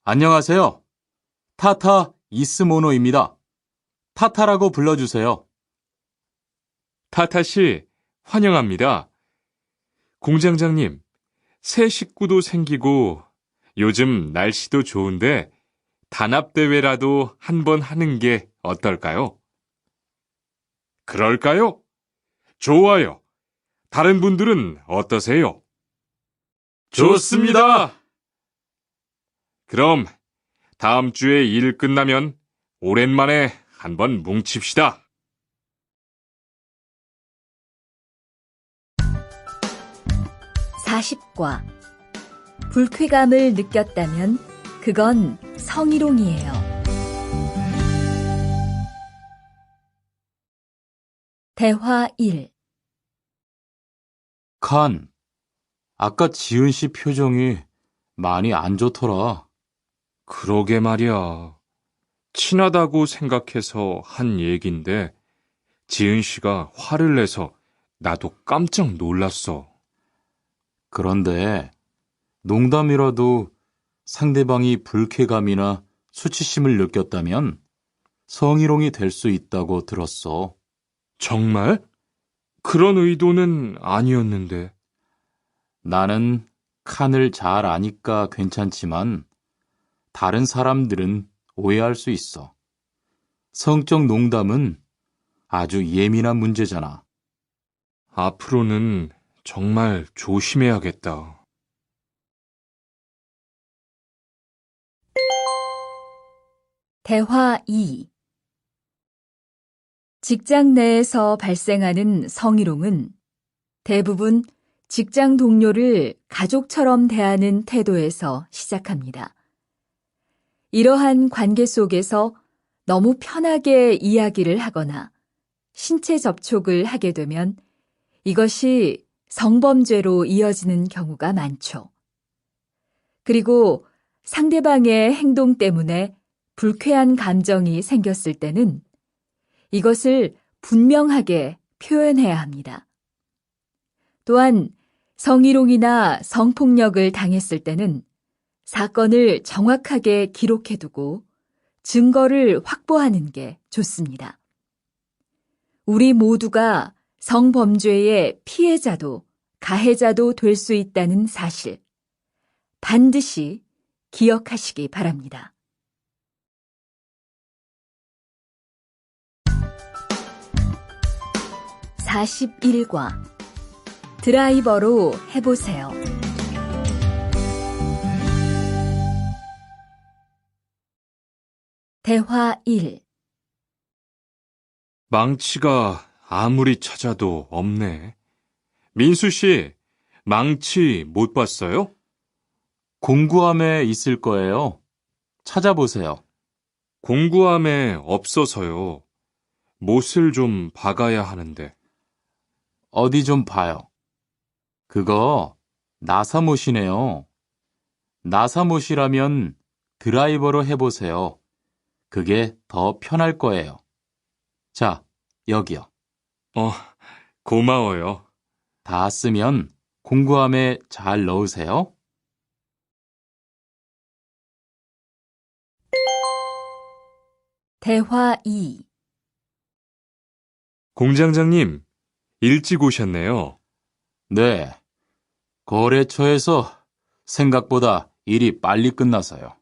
안녕하세요. 타타 이스모노입니다. 타타라고 불러주세요. 타타 씨, 환영합니다. 공장장님, 새 식구도 생기고 요즘 날씨도 좋은데 단합대회라도 한번 하는 게 어떨까요? 그럴까요? 좋아요. 다른 분들은 어떠세요? 좋습니다. 그럼 다음 주에 일 끝나면 오랜만에 한번 뭉칩시다. (40과) 불쾌감을 느꼈다면 그건 성희롱이에요. 대화 1. 칸, 아까 지은 씨 표정이 많이 안 좋더라. 그러게 말이야. 친하다고 생각해서 한 얘긴데 지은 씨가 화를 내서 나도 깜짝 놀랐어. 그런데 농담이라도 상대방이 불쾌감이나 수치심을 느꼈다면 성희롱이 될 수 있다고 들었어. 정말? 그런 의도는 아니었는데. 나는 칸을 잘 아니까 괜찮지만 다른 사람들은 오해할 수 있어. 성적 농담은 아주 예민한 문제잖아. 앞으로는 정말 조심해야겠다. 대화 2. 직장 내에서 발생하는 성희롱은 대부분 직장 동료를 가족처럼 대하는 태도에서 시작합니다. 이러한 관계 속에서 너무 편하게 이야기를 하거나 신체 접촉을 하게 되면 이것이 성범죄로 이어지는 경우가 많죠. 그리고 상대방의 행동 때문에 불쾌한 감정이 생겼을 때는 이것을 분명하게 표현해야 합니다. 또한 성희롱이나 성폭력을 당했을 때는 사건을 정확하게 기록해두고 증거를 확보하는 게 좋습니다. 우리 모두가 성범죄의 피해자도 가해자도 될 수 있다는 사실, 반드시 기억하시기 바랍니다. (41과) 드라이버로 해보세요. 대화 1. 망치가 아무리 찾아도 없네. 민수 씨, 망치 못 봤어요? 공구함에 있을 거예요. 찾아보세요. 공구함에 없어서요. 못을 좀 박아야 하는데. 어디 좀 봐요. 그거 나사못이네요. 나사못이라면 드라이버로 해보세요. 그게 더 편할 거예요. 자, 여기요. 고마워요. 다 쓰면 공구함에 잘 넣으세요. 대화 2. 공장장님, 일찍 오셨네요. 네. 거래처에서 생각보다 일이 빨리 끝나서요.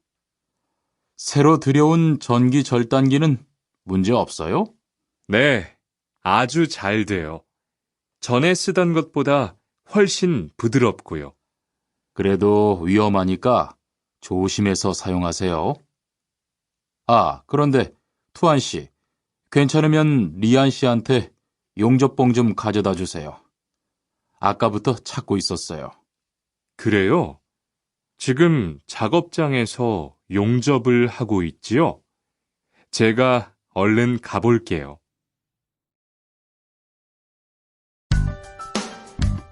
새로 들여온 전기 절단기는 문제 없어요? 네, 아주 잘 돼요. 전에 쓰던 것보다 훨씬 부드럽고요. 그래도 위험하니까 조심해서 사용하세요. 아, 그런데 투안 씨, 괜찮으면 리안 씨한테 용접봉 좀 가져다 주세요. 아까부터 찾고 있었어요. 그래요? 지금 작업장에서 용접을 하고 있지요? 제가 얼른 가볼게요.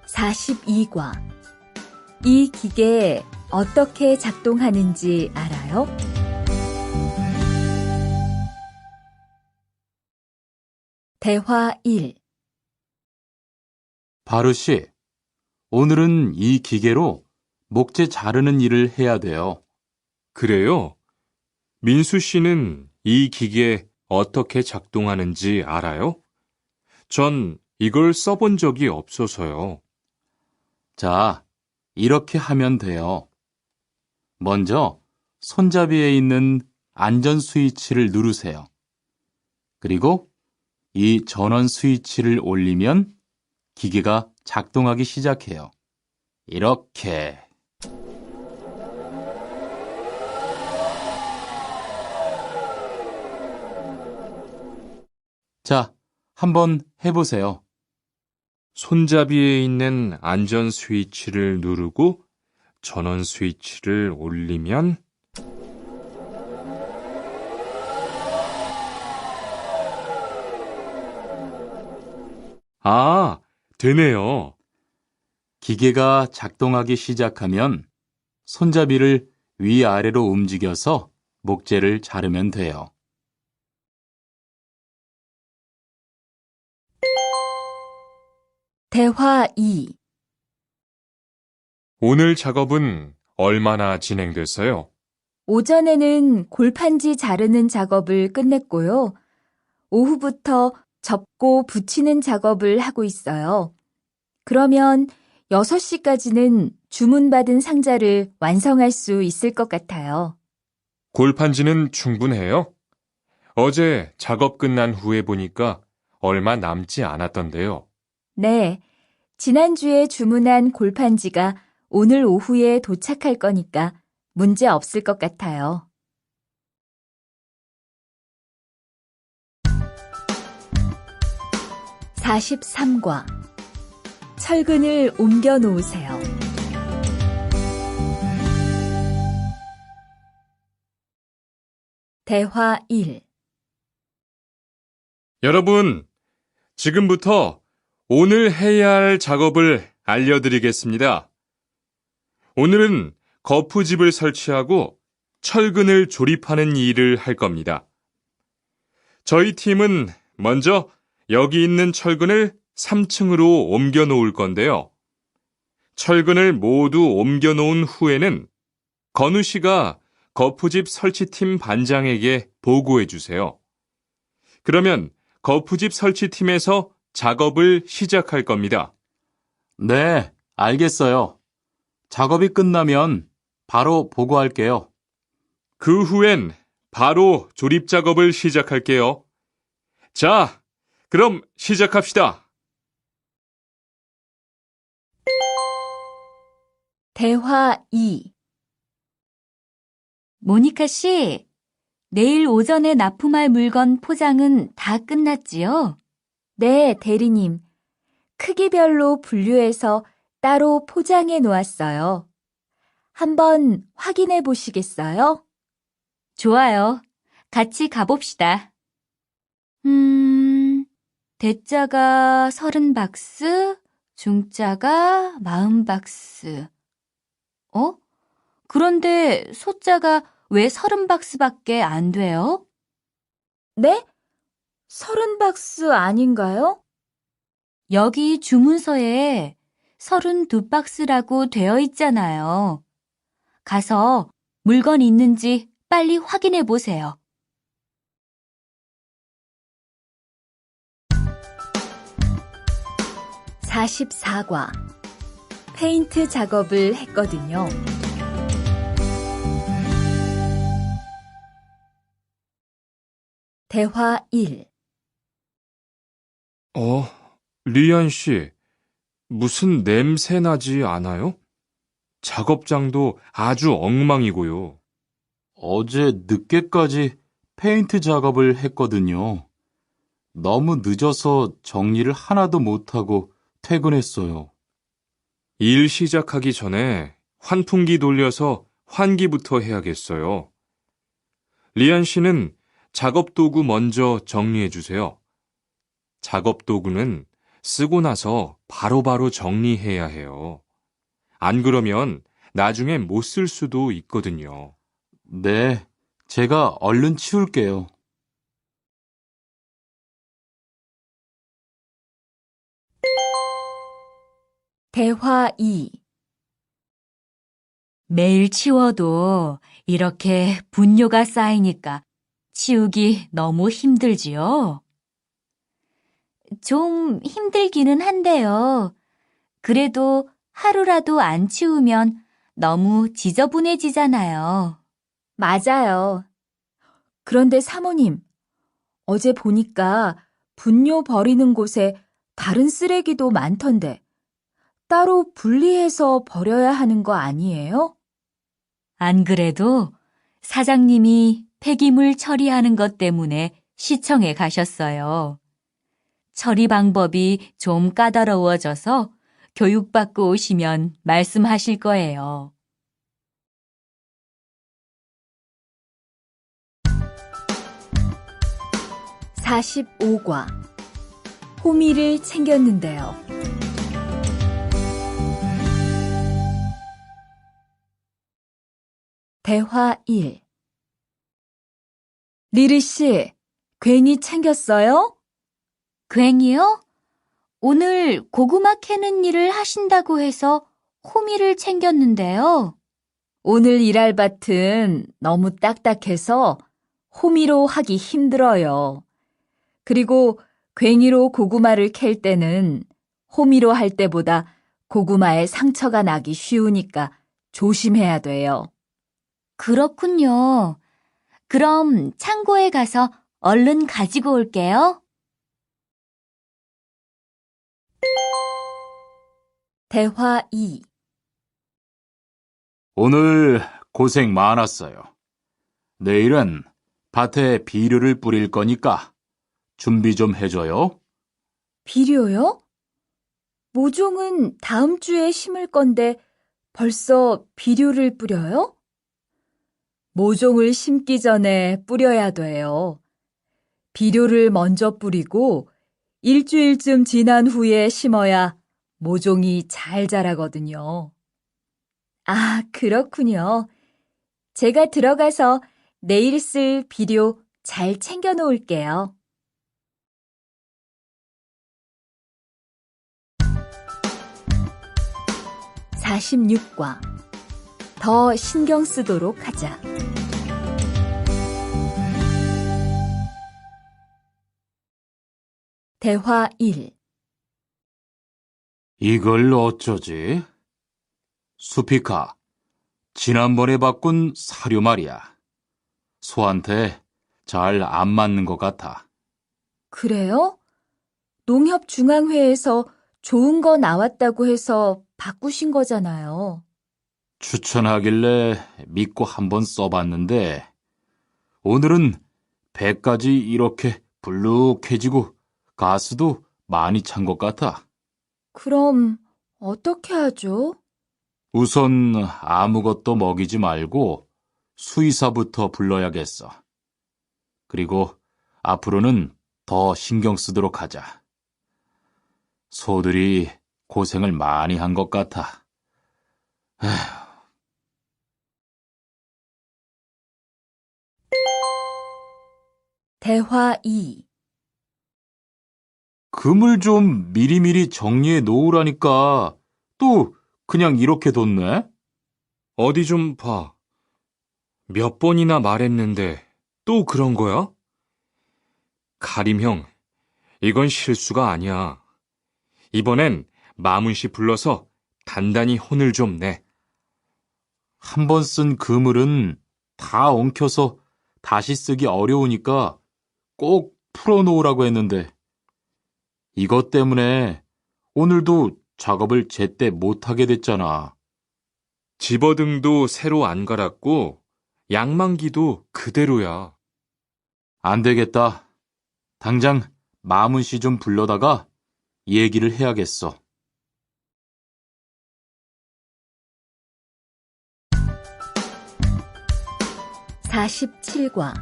42과 이 기계 어떻게 작동하는지 알아요? 대화 1. 바루 씨, 오늘은 이 기계로 목재 자르는 일을 해야 돼요. 그래요? 민수 씨는 이 기계 어떻게 작동하는지 알아요? 전 이걸 써본 적이 없어서요. 자, 이렇게 하면 돼요. 먼저 손잡이에 있는 안전 스위치를 누르세요. 그리고 이 전원 스위치를 올리면 기계가 작동하기 시작해요. 이렇게. 자, 한번 해보세요. 손잡이에 있는 안전 스위치를 누르고 전원 스위치를 올리면 아, 되네요. 기계가 작동하기 시작하면 손잡이를 위아래로 움직여서 목재를 자르면 돼요. 대화 2. 오늘 작업은 얼마나 진행됐어요? 오전에는 골판지 자르는 작업을 끝냈고요. 오후부터 접고 붙이는 작업을 하고 있어요. 그러면 6시까지는 주문받은 상자를 완성할 수 있을 것 같아요. 골판지는 충분해요? 어제 작업 끝난 후에 보니까 얼마 남지 않았던데요. 네, 지난주에 주문한 골판지가 오늘 오후에 도착할 거니까 문제 없을 것 같아요. (43과) 철근을 옮겨 놓으세요. 대화 1. 여러분, 지금부터 오늘 해야 할 작업을 알려드리겠습니다. 오늘은 거푸집을 설치하고 철근을 조립하는 일을 할 겁니다. 저희 팀은 먼저 여기 있는 철근을 3층으로 옮겨 놓을 건데요. 철근을 모두 옮겨 놓은 후에는 건우 씨가 거푸집 설치팀 반장에게 보고해 주세요. 그러면 거푸집 설치팀에서 작업을 시작할 겁니다. 네, 알겠어요. 작업이 끝나면 바로 보고할게요. 그 후엔 바로 조립 작업을 시작할게요. 자, 그럼 시작합시다. 대화 2. 모니카 씨, 내일 오전에 납품할 물건 포장은 다 끝났지요? 네, 대리님. 크기별로 분류해서 따로 포장해 놓았어요. 한번 확인해 보시겠어요? 좋아요. 같이 가봅시다. 대자가 30박스, 중자가 40박스. 그런데 소자가 왜 30박스밖에 안 돼요? 네? 30박스 아닌가요? 여기 주문서에 32박스라고 되어 있잖아요. 가서 물건 있는지 빨리 확인해 보세요. (44과) 페인트 작업을 했거든요. 대화 1. 리안 씨, 무슨 냄새 나지 않아요? 작업장도 아주 엉망이고요. 어제 늦게까지 페인트 작업을 했거든요. 너무 늦어서 정리를 하나도 못하고 퇴근했어요. 일 시작하기 전에 환풍기 돌려서 환기부터 해야겠어요. 리안 씨는 작업 도구 먼저 정리해 주세요. 작업 도구는 쓰고 나서 바로바로 정리해야 해요. 안 그러면 나중에 못 쓸 수도 있거든요. 네, 제가 얼른 치울게요. 대화 2. 매일 치워도 이렇게 분뇨가 쌓이니까 치우기 너무 힘들지요? 좀 힘들기는 한데요. 그래도 하루라도 안 치우면 너무 지저분해지잖아요. 맞아요. 그런데 사모님, 어제 보니까 분뇨 버리는 곳에 다른 쓰레기도 많던데 따로 분리해서 버려야 하는 거 아니에요? 안 그래도 사장님이 폐기물 처리하는 것 때문에 시청에 가셨어요. 처리 방법이 좀 까다로워져서 교육받고 오시면 말씀하실 거예요. (45과) 호미를 챙겼는데요. 대화 1. 리리 씨, 괜히 챙겼어요? 괜히요? 오늘 고구마 캐는 일을 하신다고 해서 호미를 챙겼는데요. 오늘 일할 밭은 너무 딱딱해서 호미로 하기 힘들어요. 그리고 괭이로 고구마를 캘 때는 호미로 할 때보다 고구마에 상처가 나기 쉬우니까 조심해야 돼요. 그렇군요. 그럼 창고에 가서 얼른 가지고 올게요. 대화 2. 오늘 고생 많았어요. 내일은 밭에 비료를 뿌릴 거니까 준비 좀 해줘요. 비료요? 모종은 다음 주에 심을 건데 벌써 비료를 뿌려요? 모종을 심기 전에 뿌려야 돼요. 비료를 먼저 뿌리고 일주일쯤 지난 후에 심어야 모종이 잘 자라거든요. 아, 그렇군요. 제가 들어가서 내일 쓸 비료 잘 챙겨 놓을게요. (46과) 더 신경 쓰도록 하자. 대화 1. 이걸 어쩌지? 수피카, 지난번에 바꾼 사료 말이야. 소한테 잘 안 맞는 것 같아. 그래요? 농협중앙회에서 좋은 거 나왔다고 해서 바꾸신 거잖아요. 추천하길래 믿고 한번 써봤는데 오늘은 배까지 이렇게 불룩해지고 가스도 많이 찬 것 같아. 그럼 어떻게 하죠? 우선 아무것도 먹이지 말고 수의사부터 불러야겠어. 그리고 앞으로는 더 신경 쓰도록 하자. 소들이 고생을 많이 한 것 같아. 대화 2. 금을 좀 미리미리 정리해 놓으라니까 또 그냥 이렇게 뒀네? 어디 좀 봐. 몇 번이나 말했는데 또 그런 거야? 가림 형, 이건 실수가 아니야. 이번엔 마문 씨 불러서 단단히 혼을 좀 내. 한 번 쓴 그물은 다 엉켜서 다시 쓰기 어려우니까 꼭 풀어놓으라고 했는데 이것 때문에 오늘도 작업을 제때 못하게 됐잖아. 집어등도 새로 안 갈았고 양만기도 그대로야. 안 되겠다. 당장 마문 씨 좀 불러다가 얘기를 해야겠어. (47과)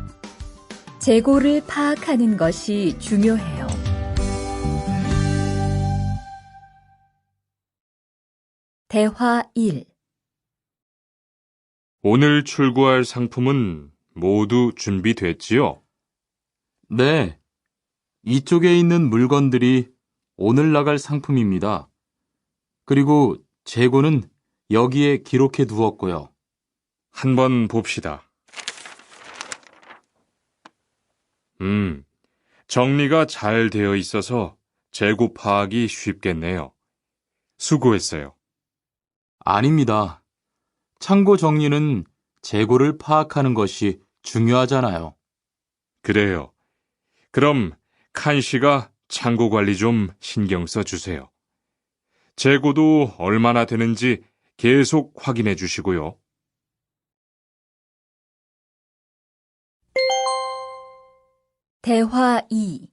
재고를 파악하는 것이 중요해요. 대화 1. 오늘 출고할 상품은 모두 준비됐지요? 네, 이쪽에 있는 물건들이 오늘 나갈 상품입니다. 그리고 재고는 여기에 기록해 두었고요. 한번 봅시다. 정리가 잘 되어 있어서 재고 파악이 쉽겠네요. 수고했어요. 아닙니다. 창고 정리는 재고를 파악하는 것이 중요하잖아요. 그래요. 그럼 칸 씨가 창고 관리 좀 신경 써 주세요. 재고도 얼마나 되는지 계속 확인해 주시고요. 대화 2.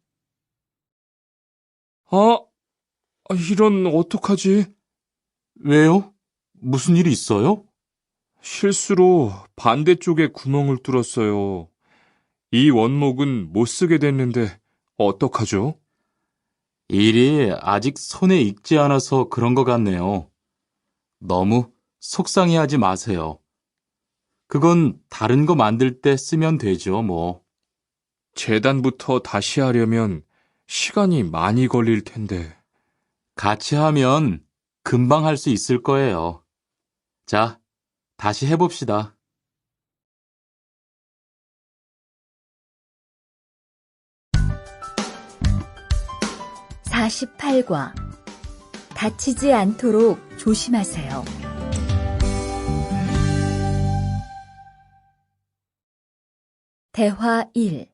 아, 이런 어떡하지? 왜요? 무슨 일이 있어요? 실수로 반대쪽에 구멍을 뚫었어요. 이 원목은 못 쓰게 됐는데 어떡하죠? 일이 아직 손에 익지 않아서 그런 것 같네요. 너무 속상해하지 마세요. 그건 다른 거 만들 때 쓰면 되죠, 뭐. 재단부터 다시 하려면 시간이 많이 걸릴 텐데. 같이 하면 금방 할 수 있을 거예요. 자, 다시 해봅시다. (48과) 다치지 않도록 조심하세요. 대화 1.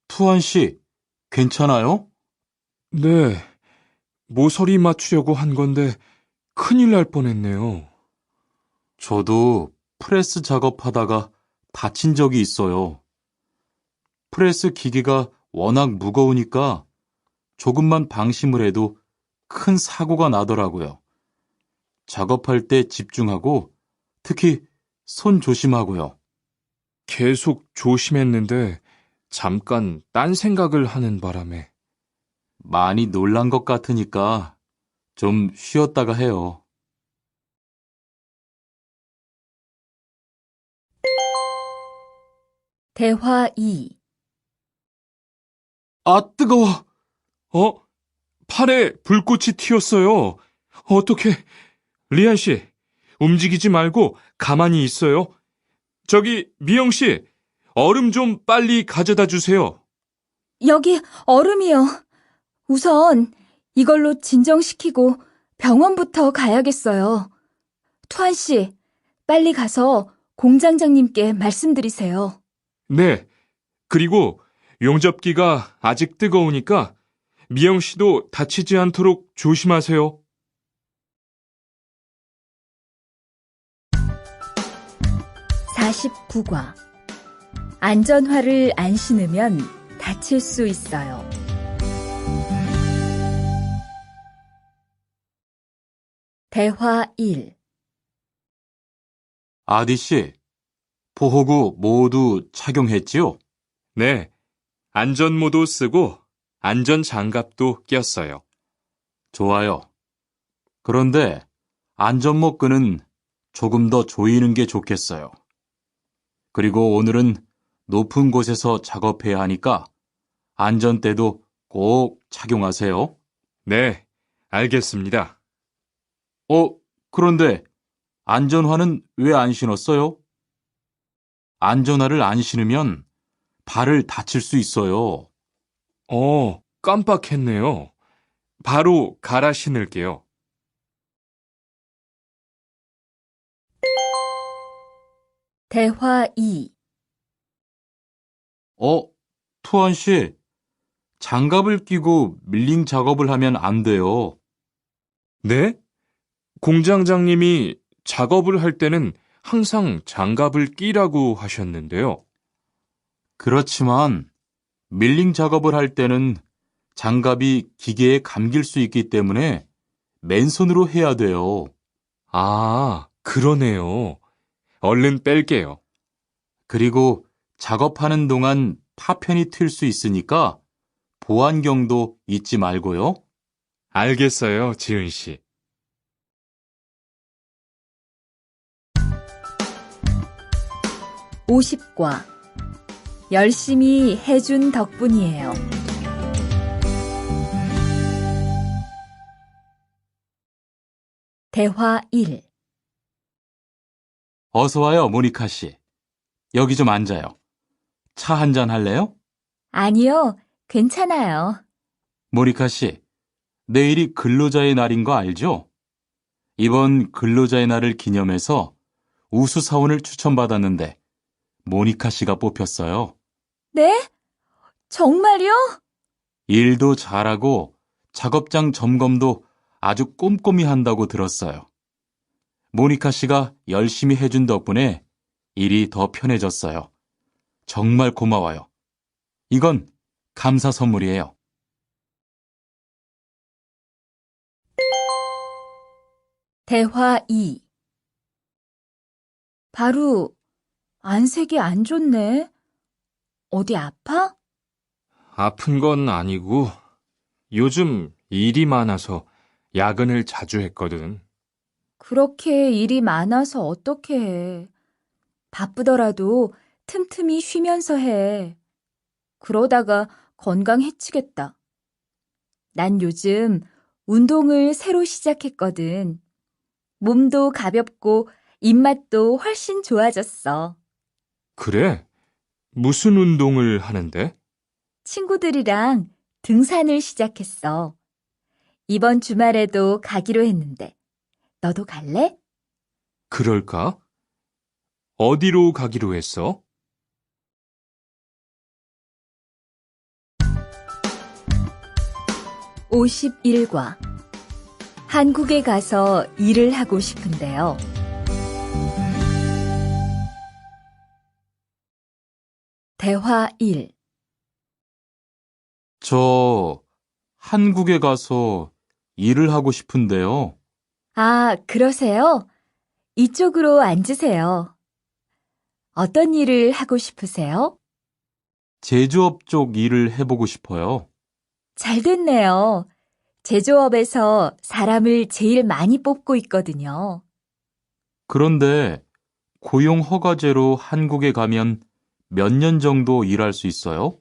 투한 씨, 괜찮아요? 네, 모서리 맞추려고 한 건데 큰일 날 뻔했네요. 저도 프레스 작업하다가 다친 적이 있어요. 프레스 기계가 워낙 무거우니까 조금만 방심을 해도 큰 사고가 나더라고요. 작업할 때 집중하고 특히 손 조심하고요. 계속 조심했는데 잠깐 딴 생각을 하는 바람에. 많이 놀란 것 같으니까 좀 쉬었다가 해요. 대화 2. 아, 뜨거워! 팔에 불꽃이 튀었어요. 어떻게? 리안 씨, 움직이지 말고 가만히 있어요. 저기, 미영 씨, 얼음 좀 빨리 가져다 주세요. 여기 얼음이요. 우선 이걸로 진정시키고 병원부터 가야겠어요. 투한 씨, 빨리 가서 공장장님께 말씀드리세요. 네, 그리고 용접기가 아직 뜨거우니까 미영 씨도 다치지 않도록 조심하세요. 49과 안전화를 안 신으면 다칠 수 있어요. 대화 1. 아디 씨, 보호구 모두 착용했지요? 네, 안전모도 쓰고 안전장갑도 꼈어요. 좋아요. 그런데 안전모 끈은 조금 더 조이는 게 좋겠어요. 그리고 오늘은 높은 곳에서 작업해야 하니까 안전대도 꼭 착용하세요. 네, 알겠습니다. 그런데 안전화는 왜 안 신었어요? 안전화를 안 신으면 발을 다칠 수 있어요. 깜빡했네요. 바로 갈아 신을게요. 대화 2. 투한 씨, 장갑을 끼고 밀링 작업을 하면 안 돼요. 네? 공장장님이 작업을 할 때는 항상 장갑을 끼라고 하셨는데요. 그렇지만 밀링 작업을 할 때는 장갑이 기계에 감길 수 있기 때문에 맨손으로 해야 돼요. 아, 그러네요. 얼른 뺄게요. 그리고 작업하는 동안 파편이 튈 수 있으니까 보안경도 잊지 말고요. 알겠어요, 지은 씨. 50과 열심히 해준 덕분이에요. 대화 1. 어서 와요, 모니카 씨. 여기 좀 앉아요. 차 한잔 할래요? 아니요, 괜찮아요. 모니카 씨, 내일이 근로자의 날인 거 알죠? 이번 근로자의 날을 기념해서 우수 사원을 추천받았는데 모니카 씨가 뽑혔어요. 네? 정말요? 일도 잘하고 작업장 점검도 아주 꼼꼼히 한다고 들었어요. 모니카 씨가 열심히 해준 덕분에 일이 더 편해졌어요. 정말 고마워요. 이건 감사 선물이에요. 대화 2. 바로 안색이 안 좋네. 어디 아파? 아픈 건 아니고 요즘 일이 많아서 야근을 자주 했거든. 그렇게 일이 많아서 어떻게 해. 바쁘더라도 틈틈이 쉬면서 해. 그러다가 건강 해치겠다. 난 요즘 운동을 새로 시작했거든. 몸도 가볍고 입맛도 훨씬 좋아졌어. 그래? 무슨 운동을 하는데? 친구들이랑 등산을 시작했어. 이번 주말에도 가기로 했는데, 너도 갈래? 그럴까? 어디로 가기로 했어? (51과) 한국에 가서 일을 하고 싶은데요. 대화 1. 저 한국에 가서 일을 하고 싶은데요. 아, 그러세요? 이쪽으로 앉으세요. 어떤 일을 하고 싶으세요? 제조업 쪽 일을 해보고 싶어요. 잘 됐네요. 제조업에서 사람을 제일 많이 뽑고 있거든요. 그런데 고용 허가제로 한국에 가면 몇 년 정도 일할 수 있어요?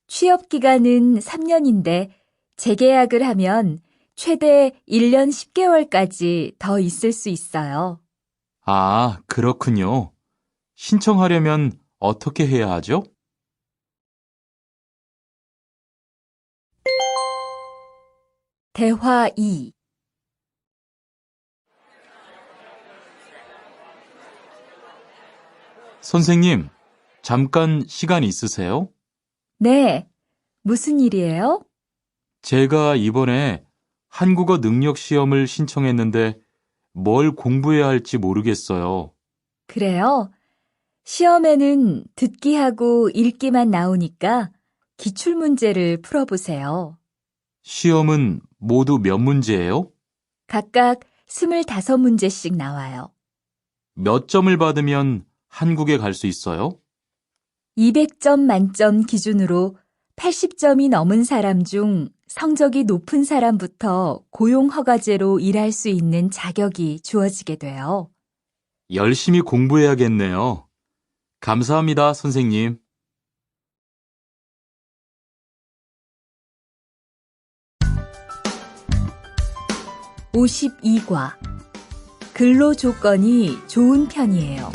취업 기간은 3년인데 재계약을 하면 최대 1년 10개월까지 더 있을 수 있어요. 아, 그렇군요. 신청하려면 어떻게 해야 하죠? 대화 2. 선생님, 잠깐 시간 있으세요? 네, 무슨 일이에요? 제가 이번에 한국어 능력 시험을 신청했는데 뭘 공부해야 할지 모르겠어요. 그래요? 시험에는 듣기하고 읽기만 나오니까 기출문제를 풀어보세요. 시험은 모두 몇 문제예요? 각각 25문제씩 나와요. 몇 점을 받으면 한국에 갈 수 있어요? 200점 만점 기준으로 80점이 넘은 사람 중 성적이 높은 사람부터 고용허가제로 일할 수 있는 자격이 주어지게 돼요. 열심히 공부해야겠네요. 감사합니다, 선생님. (52과) 근로 조건이 좋은 편이에요.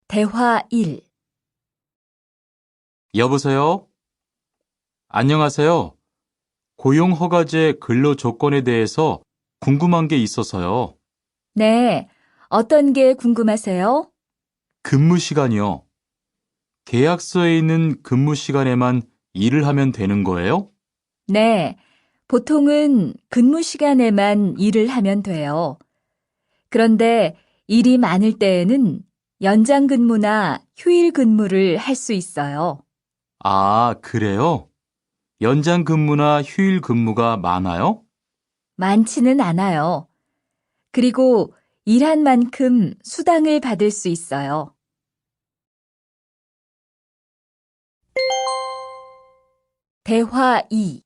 대화 1. 여보세요? 안녕하세요. 고용허가제 근로 조건에 대해서 궁금한 게 있어서요. 네, 어떤 게 궁금하세요? 근무 시간이요. 계약서에 있는 근무 시간에만 일을 하면 되는 거예요? 네, 보통은 근무 시간에만 일을 하면 돼요. 그런데 일이 많을 때에는 연장 근무나 휴일 근무를 할 수 있어요. 아, 그래요? 연장 근무나 휴일 근무가 많아요? 많지는 않아요. 그리고 일한 만큼 수당을 받을 수 있어요. 대화 2.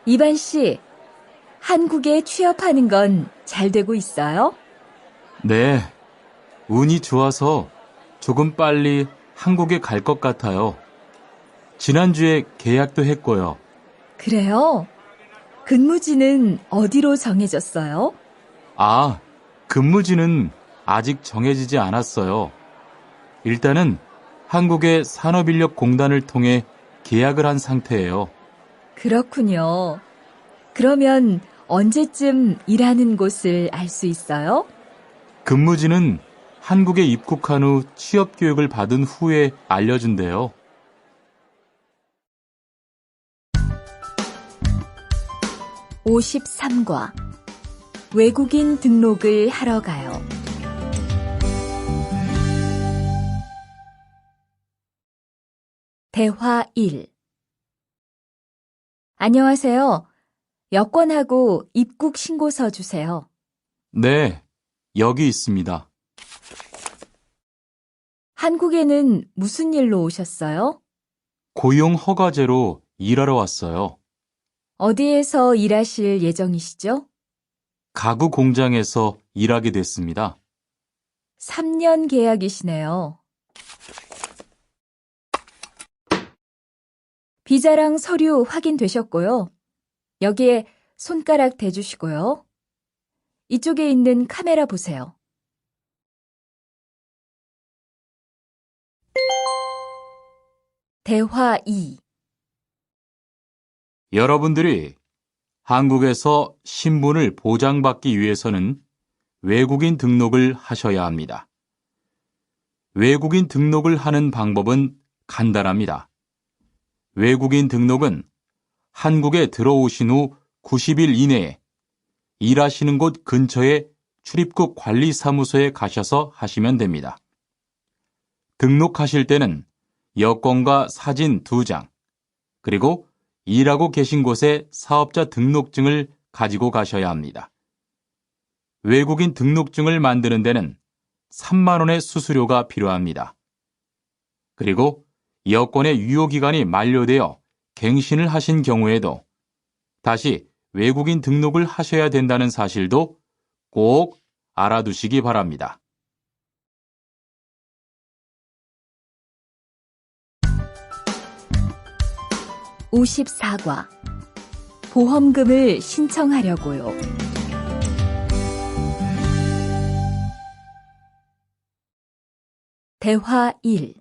이반 씨, 한국에 취업하는 건 잘 되고 있어요? 네, 운이 좋아서 조금 빨리 한국에 갈 것 같아요. 지난주에 계약도 했고요. 그래요? 근무지는 어디로 정해졌어요? 아, 근무지는 아직 정해지지 않았어요. 일단은 한국의 산업인력공단을 통해 계약을 한 상태예요. 그렇군요. 그러면 언제쯤 일하는 곳을 알 수 있어요? 근무지는 한국에 입국한 후 취업 교육을 받은 후에 알려준대요. (53과) 외국인 등록을 하러 가요. 대화 1. 안녕하세요. 여권하고 입국 신고서 주세요. 네, 여기 있습니다. 한국에는 무슨 일로 오셨어요? 고용 허가제로 일하러 왔어요. 어디에서 일하실 예정이시죠? 가구 공장에서 일하게 됐습니다. 3년 계약이시네요. 비자랑 서류 확인되셨고요. 여기에 손가락 대주시고요. 이쪽에 있는 카메라 보세요. 대화 2. 여러분들이 한국에서 신분을 보장받기 위해서는 외국인 등록을 하셔야 합니다. 외국인 등록을 하는 방법은 간단합니다. 외국인 등록은 한국에 들어오신 후 90일 이내에 일하시는 곳 근처의 출입국 관리사무소에 가셔서 하시면 됩니다. 등록하실 때는 여권과 사진 2장, 그리고 일하고 계신 곳의 사업자 등록증을 가지고 가셔야 합니다. 외국인 등록증을 만드는 데는 3만 원의 수수료가 필요합니다. 그리고 여권의 유효기간이 만료되어 갱신을 하신 경우에도 다시 외국인 등록을 하셔야 된다는 사실도 꼭 알아두시기 바랍니다. (54과) 보험금을 신청하려고요. 대화 1.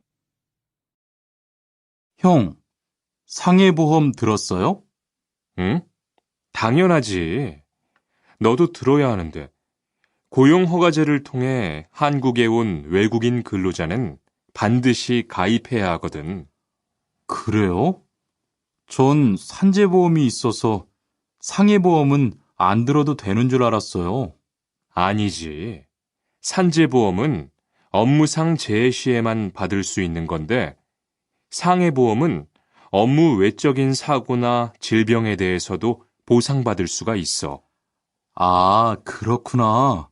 형, 상해보험 들었어요? 응? 당연하지. 너도 들어야 하는데. 고용허가제를 통해 한국에 온 외국인 근로자는 반드시 가입해야 하거든. 그래요? 전 산재보험이 있어서 상해보험은 안 들어도 되는 줄 알았어요. 아니지. 산재보험은 업무상 재해 시에만 받을 수 있는 건데, 상해보험은 업무 외적인 사고나 질병에 대해서도 보상받을 수가 있어. 아, 그렇구나.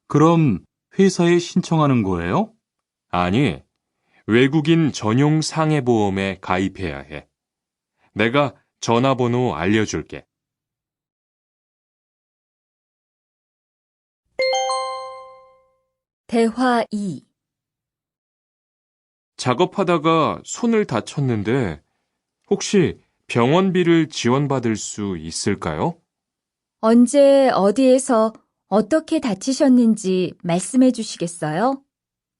그럼 회사에 신청하는 거예요? 아니, 외국인 전용 상해보험에 가입해야 해. 내가 전화번호 알려줄게. 대화 2. 작업하다가 손을 다쳤는데 혹시 병원비를 지원받을 수 있을까요? 언제 어디에서 어떻게 다치셨는지 말씀해 주시겠어요?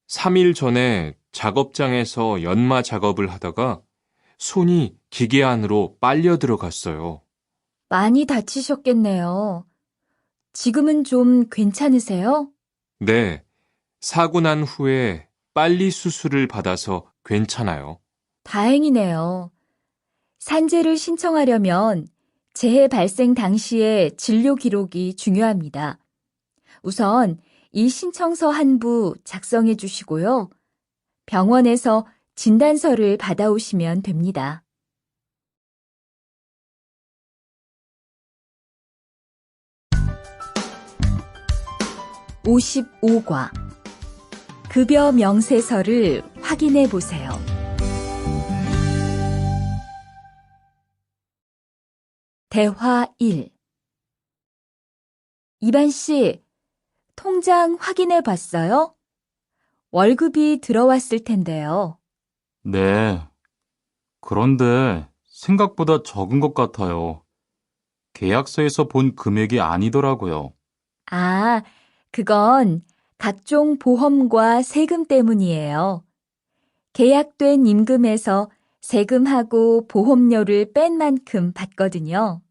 3일 전에 작업장에서 연마 작업을 하다가 손이 기계 안으로 빨려 들어갔어요. 많이 다치셨겠네요. 지금은 좀 괜찮으세요? 네, 사고 난 후에 빨리 수술을 받아서 괜찮아요. 다행이네요. 산재를 신청하려면 재해 발생 당시의 진료 기록이 중요합니다. 우선 이 신청서 한 부 작성해 주시고요. 병원에서 진단서를 받아오시면 됩니다. (55과) 급여 명세서를 확인해 보세요. 대화 1. 이반 씨, 통장 확인해 봤어요? 월급이 들어왔을 텐데요. 네. 그런데 생각보다 적은 것 같아요. 계약서에서 본 금액이 아니더라고요. 아, 그건 각종 보험과 세금 때문이에요. 계약된 임금에서 세금하고 보험료를 뺀 만큼 받거든요.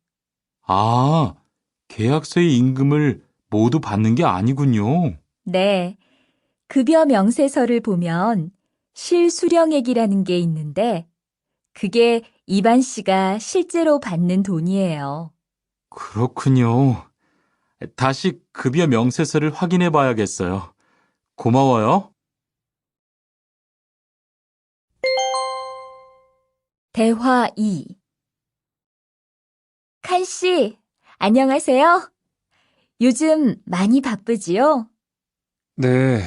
아, 계약서의 임금을 모두 받는 게 아니군요. 네, 급여 명세서를 보면 실수령액이라는 게 있는데 그게 이반 씨가 실제로 받는 돈이에요. 그렇군요. 다시 급여 명세서를 확인해 봐야겠어요. 고마워요. 대화 2. 칸 씨, 안녕하세요. 요즘 많이 바쁘지요? 네,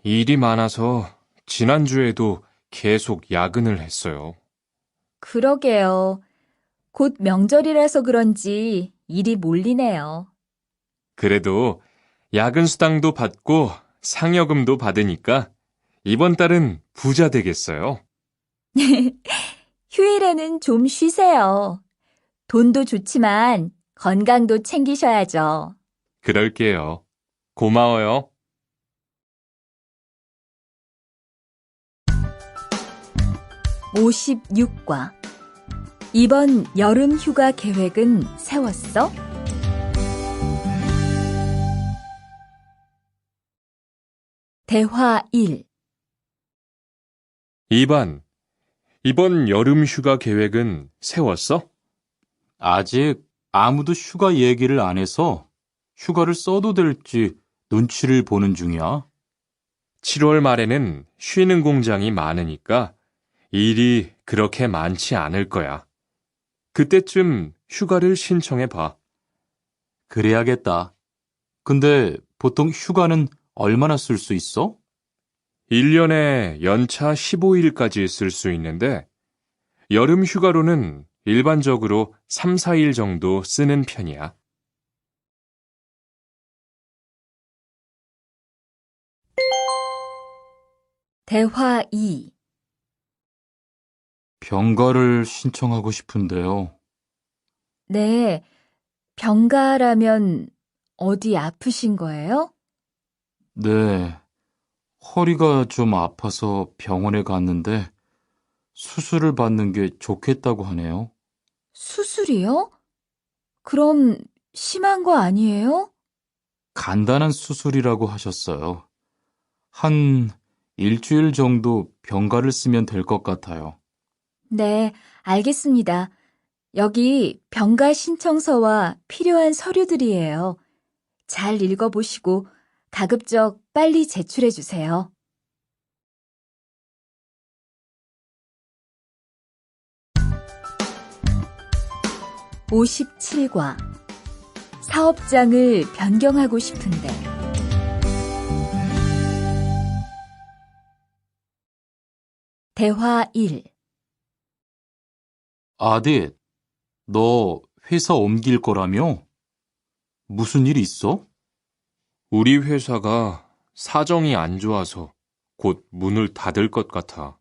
일이 많아서 지난주에도 계속 야근을 했어요. 그러게요. 곧 명절이라서 그런지 일이 몰리네요. 그래도 야근 수당도 받고 상여금도 받으니까 이번 달은 부자 되겠어요. 휴일에는 좀 쉬세요. 돈도 좋지만 건강도 챙기셔야죠. 그럴게요. 고마워요. 56과. 이번 여름 휴가 계획은 세웠어? 대화 1. 2번, 이번 여름 휴가 계획은 세웠어? 아직 아무도 휴가 얘기를 안 해서 휴가를 써도 될지 눈치를 보는 중이야. 7월 말에는 쉬는 공장이 많으니까 일이 그렇게 많지 않을 거야. 그때쯤 휴가를 신청해 봐. 그래야겠다. 근데 보통 휴가는 얼마나 쓸 수 있어? 1년에 연차 15일까지 쓸 수 있는데 여름 휴가로는 일반적으로 3, 4일 정도 쓰는 편이야. 대화 2. 병가를 신청하고 싶은데요. 네, 병가라면 어디 아프신 거예요? 네, 허리가 좀 아파서 병원에 갔는데 수술을 받는 게 좋겠다고 하네요. 수술이요? 그럼 심한 거 아니에요? 간단한 수술이라고 하셨어요. 한 일주일 정도 병가를 쓰면 될 것 같아요. 네, 알겠습니다. 여기 병가 신청서와 필요한 서류들이에요. 잘 읽어보시고 가급적 빨리 제출해 주세요. 57과. 사업장을 변경하고 싶은데. 대화 1. 아딧, 너 회사 옮길 거라며? 무슨 일 있어? 우리 회사가 사정이 안 좋아서 곧 문을 닫을 것 같아.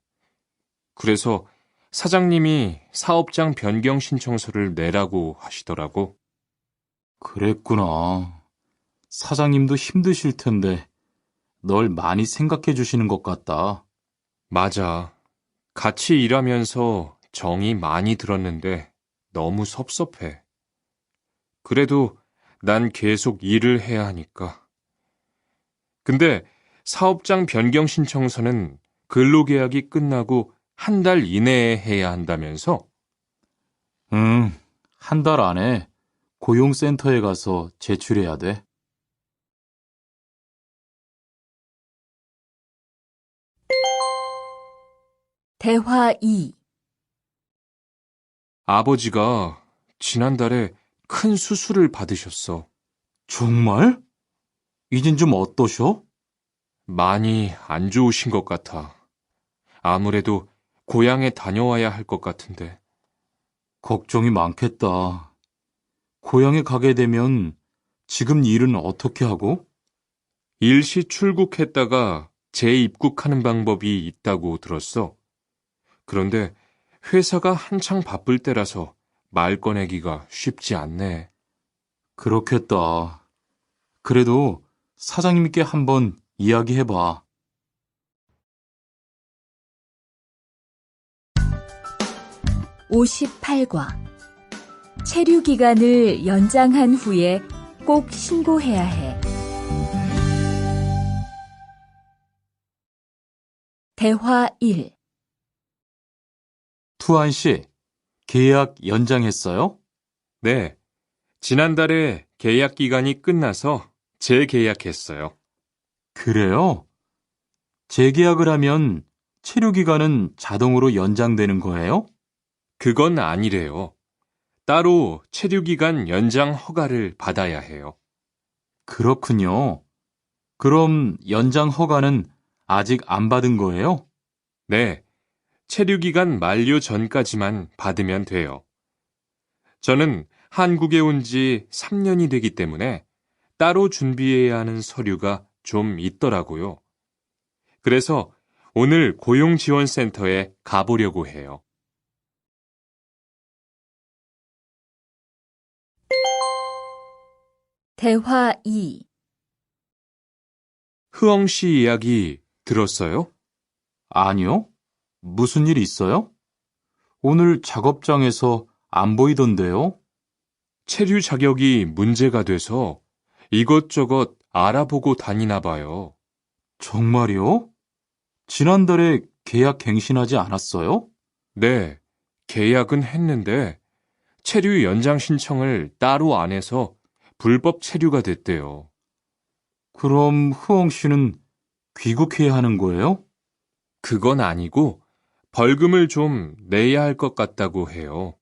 그래서 사장님이 사업장 변경 신청서를 내라고 하시더라고. 그랬구나. 사장님도 힘드실 텐데 널 많이 생각해 주시는 것 같다. 맞아. 같이 일하면서 정이 많이 들었는데 너무 섭섭해. 그래도 난 계속 일을 해야 하니까. 근데 사업장 변경 신청서는 근로계약이 끝나고 한 달 이내에 해야 한다면서? 응, 한 달 안에 고용센터에 가서 제출해야 돼. 대화 2. 아버지가 지난달에 큰 수술을 받으셨어. 정말? 이젠 좀 어떠셔? 많이 안 좋으신 것 같아. 아무래도 고향에 다녀와야 할 것 같은데. 걱정이 많겠다. 고향에 가게 되면 지금 일은 어떻게 하고? 일시 출국했다가 재입국하는 방법이 있다고 들었어. 그런데 회사가 한창 바쁠 때라서 말 꺼내기가 쉽지 않네. 그렇겠다. 그래도 사장님께 한번 이야기해봐. 58과. 체류 기간을 연장한 후에 꼭 신고해야 해. 대화 1. 투안 씨, 계약 연장했어요? 네, 지난달에 계약 기간이 끝나서 재계약했어요. 그래요? 재계약을 하면 체류 기간은 자동으로 연장되는 거예요? 그건 아니래요. 따로 체류기간 연장 허가를 받아야 해요. 그렇군요. 그럼 연장 허가는 아직 안 받은 거예요? 네, 체류기간 만료 전까지만 받으면 돼요. 저는 한국에 온 지 3년이 되기 때문에 따로 준비해야 하는 서류가 좀 있더라고요. 그래서 오늘 고용지원센터에 가보려고 해요. 대화 2. 흐엉 씨 이야기 들었어요? 아니요. 무슨 일 있어요? 오늘 작업장에서 안 보이던데요? 체류 자격이 문제가 돼서 이것저것 알아보고 다니나 봐요. 정말요? 지난달에 계약 갱신하지 않았어요? 네, 계약은 했는데 체류 연장 신청을 따로 안 해서 불법 체류가 됐대요. 그럼 흐엉 씨는 귀국해야 하는 거예요? 그건 아니고 벌금을 좀 내야 할 것 같다고 해요.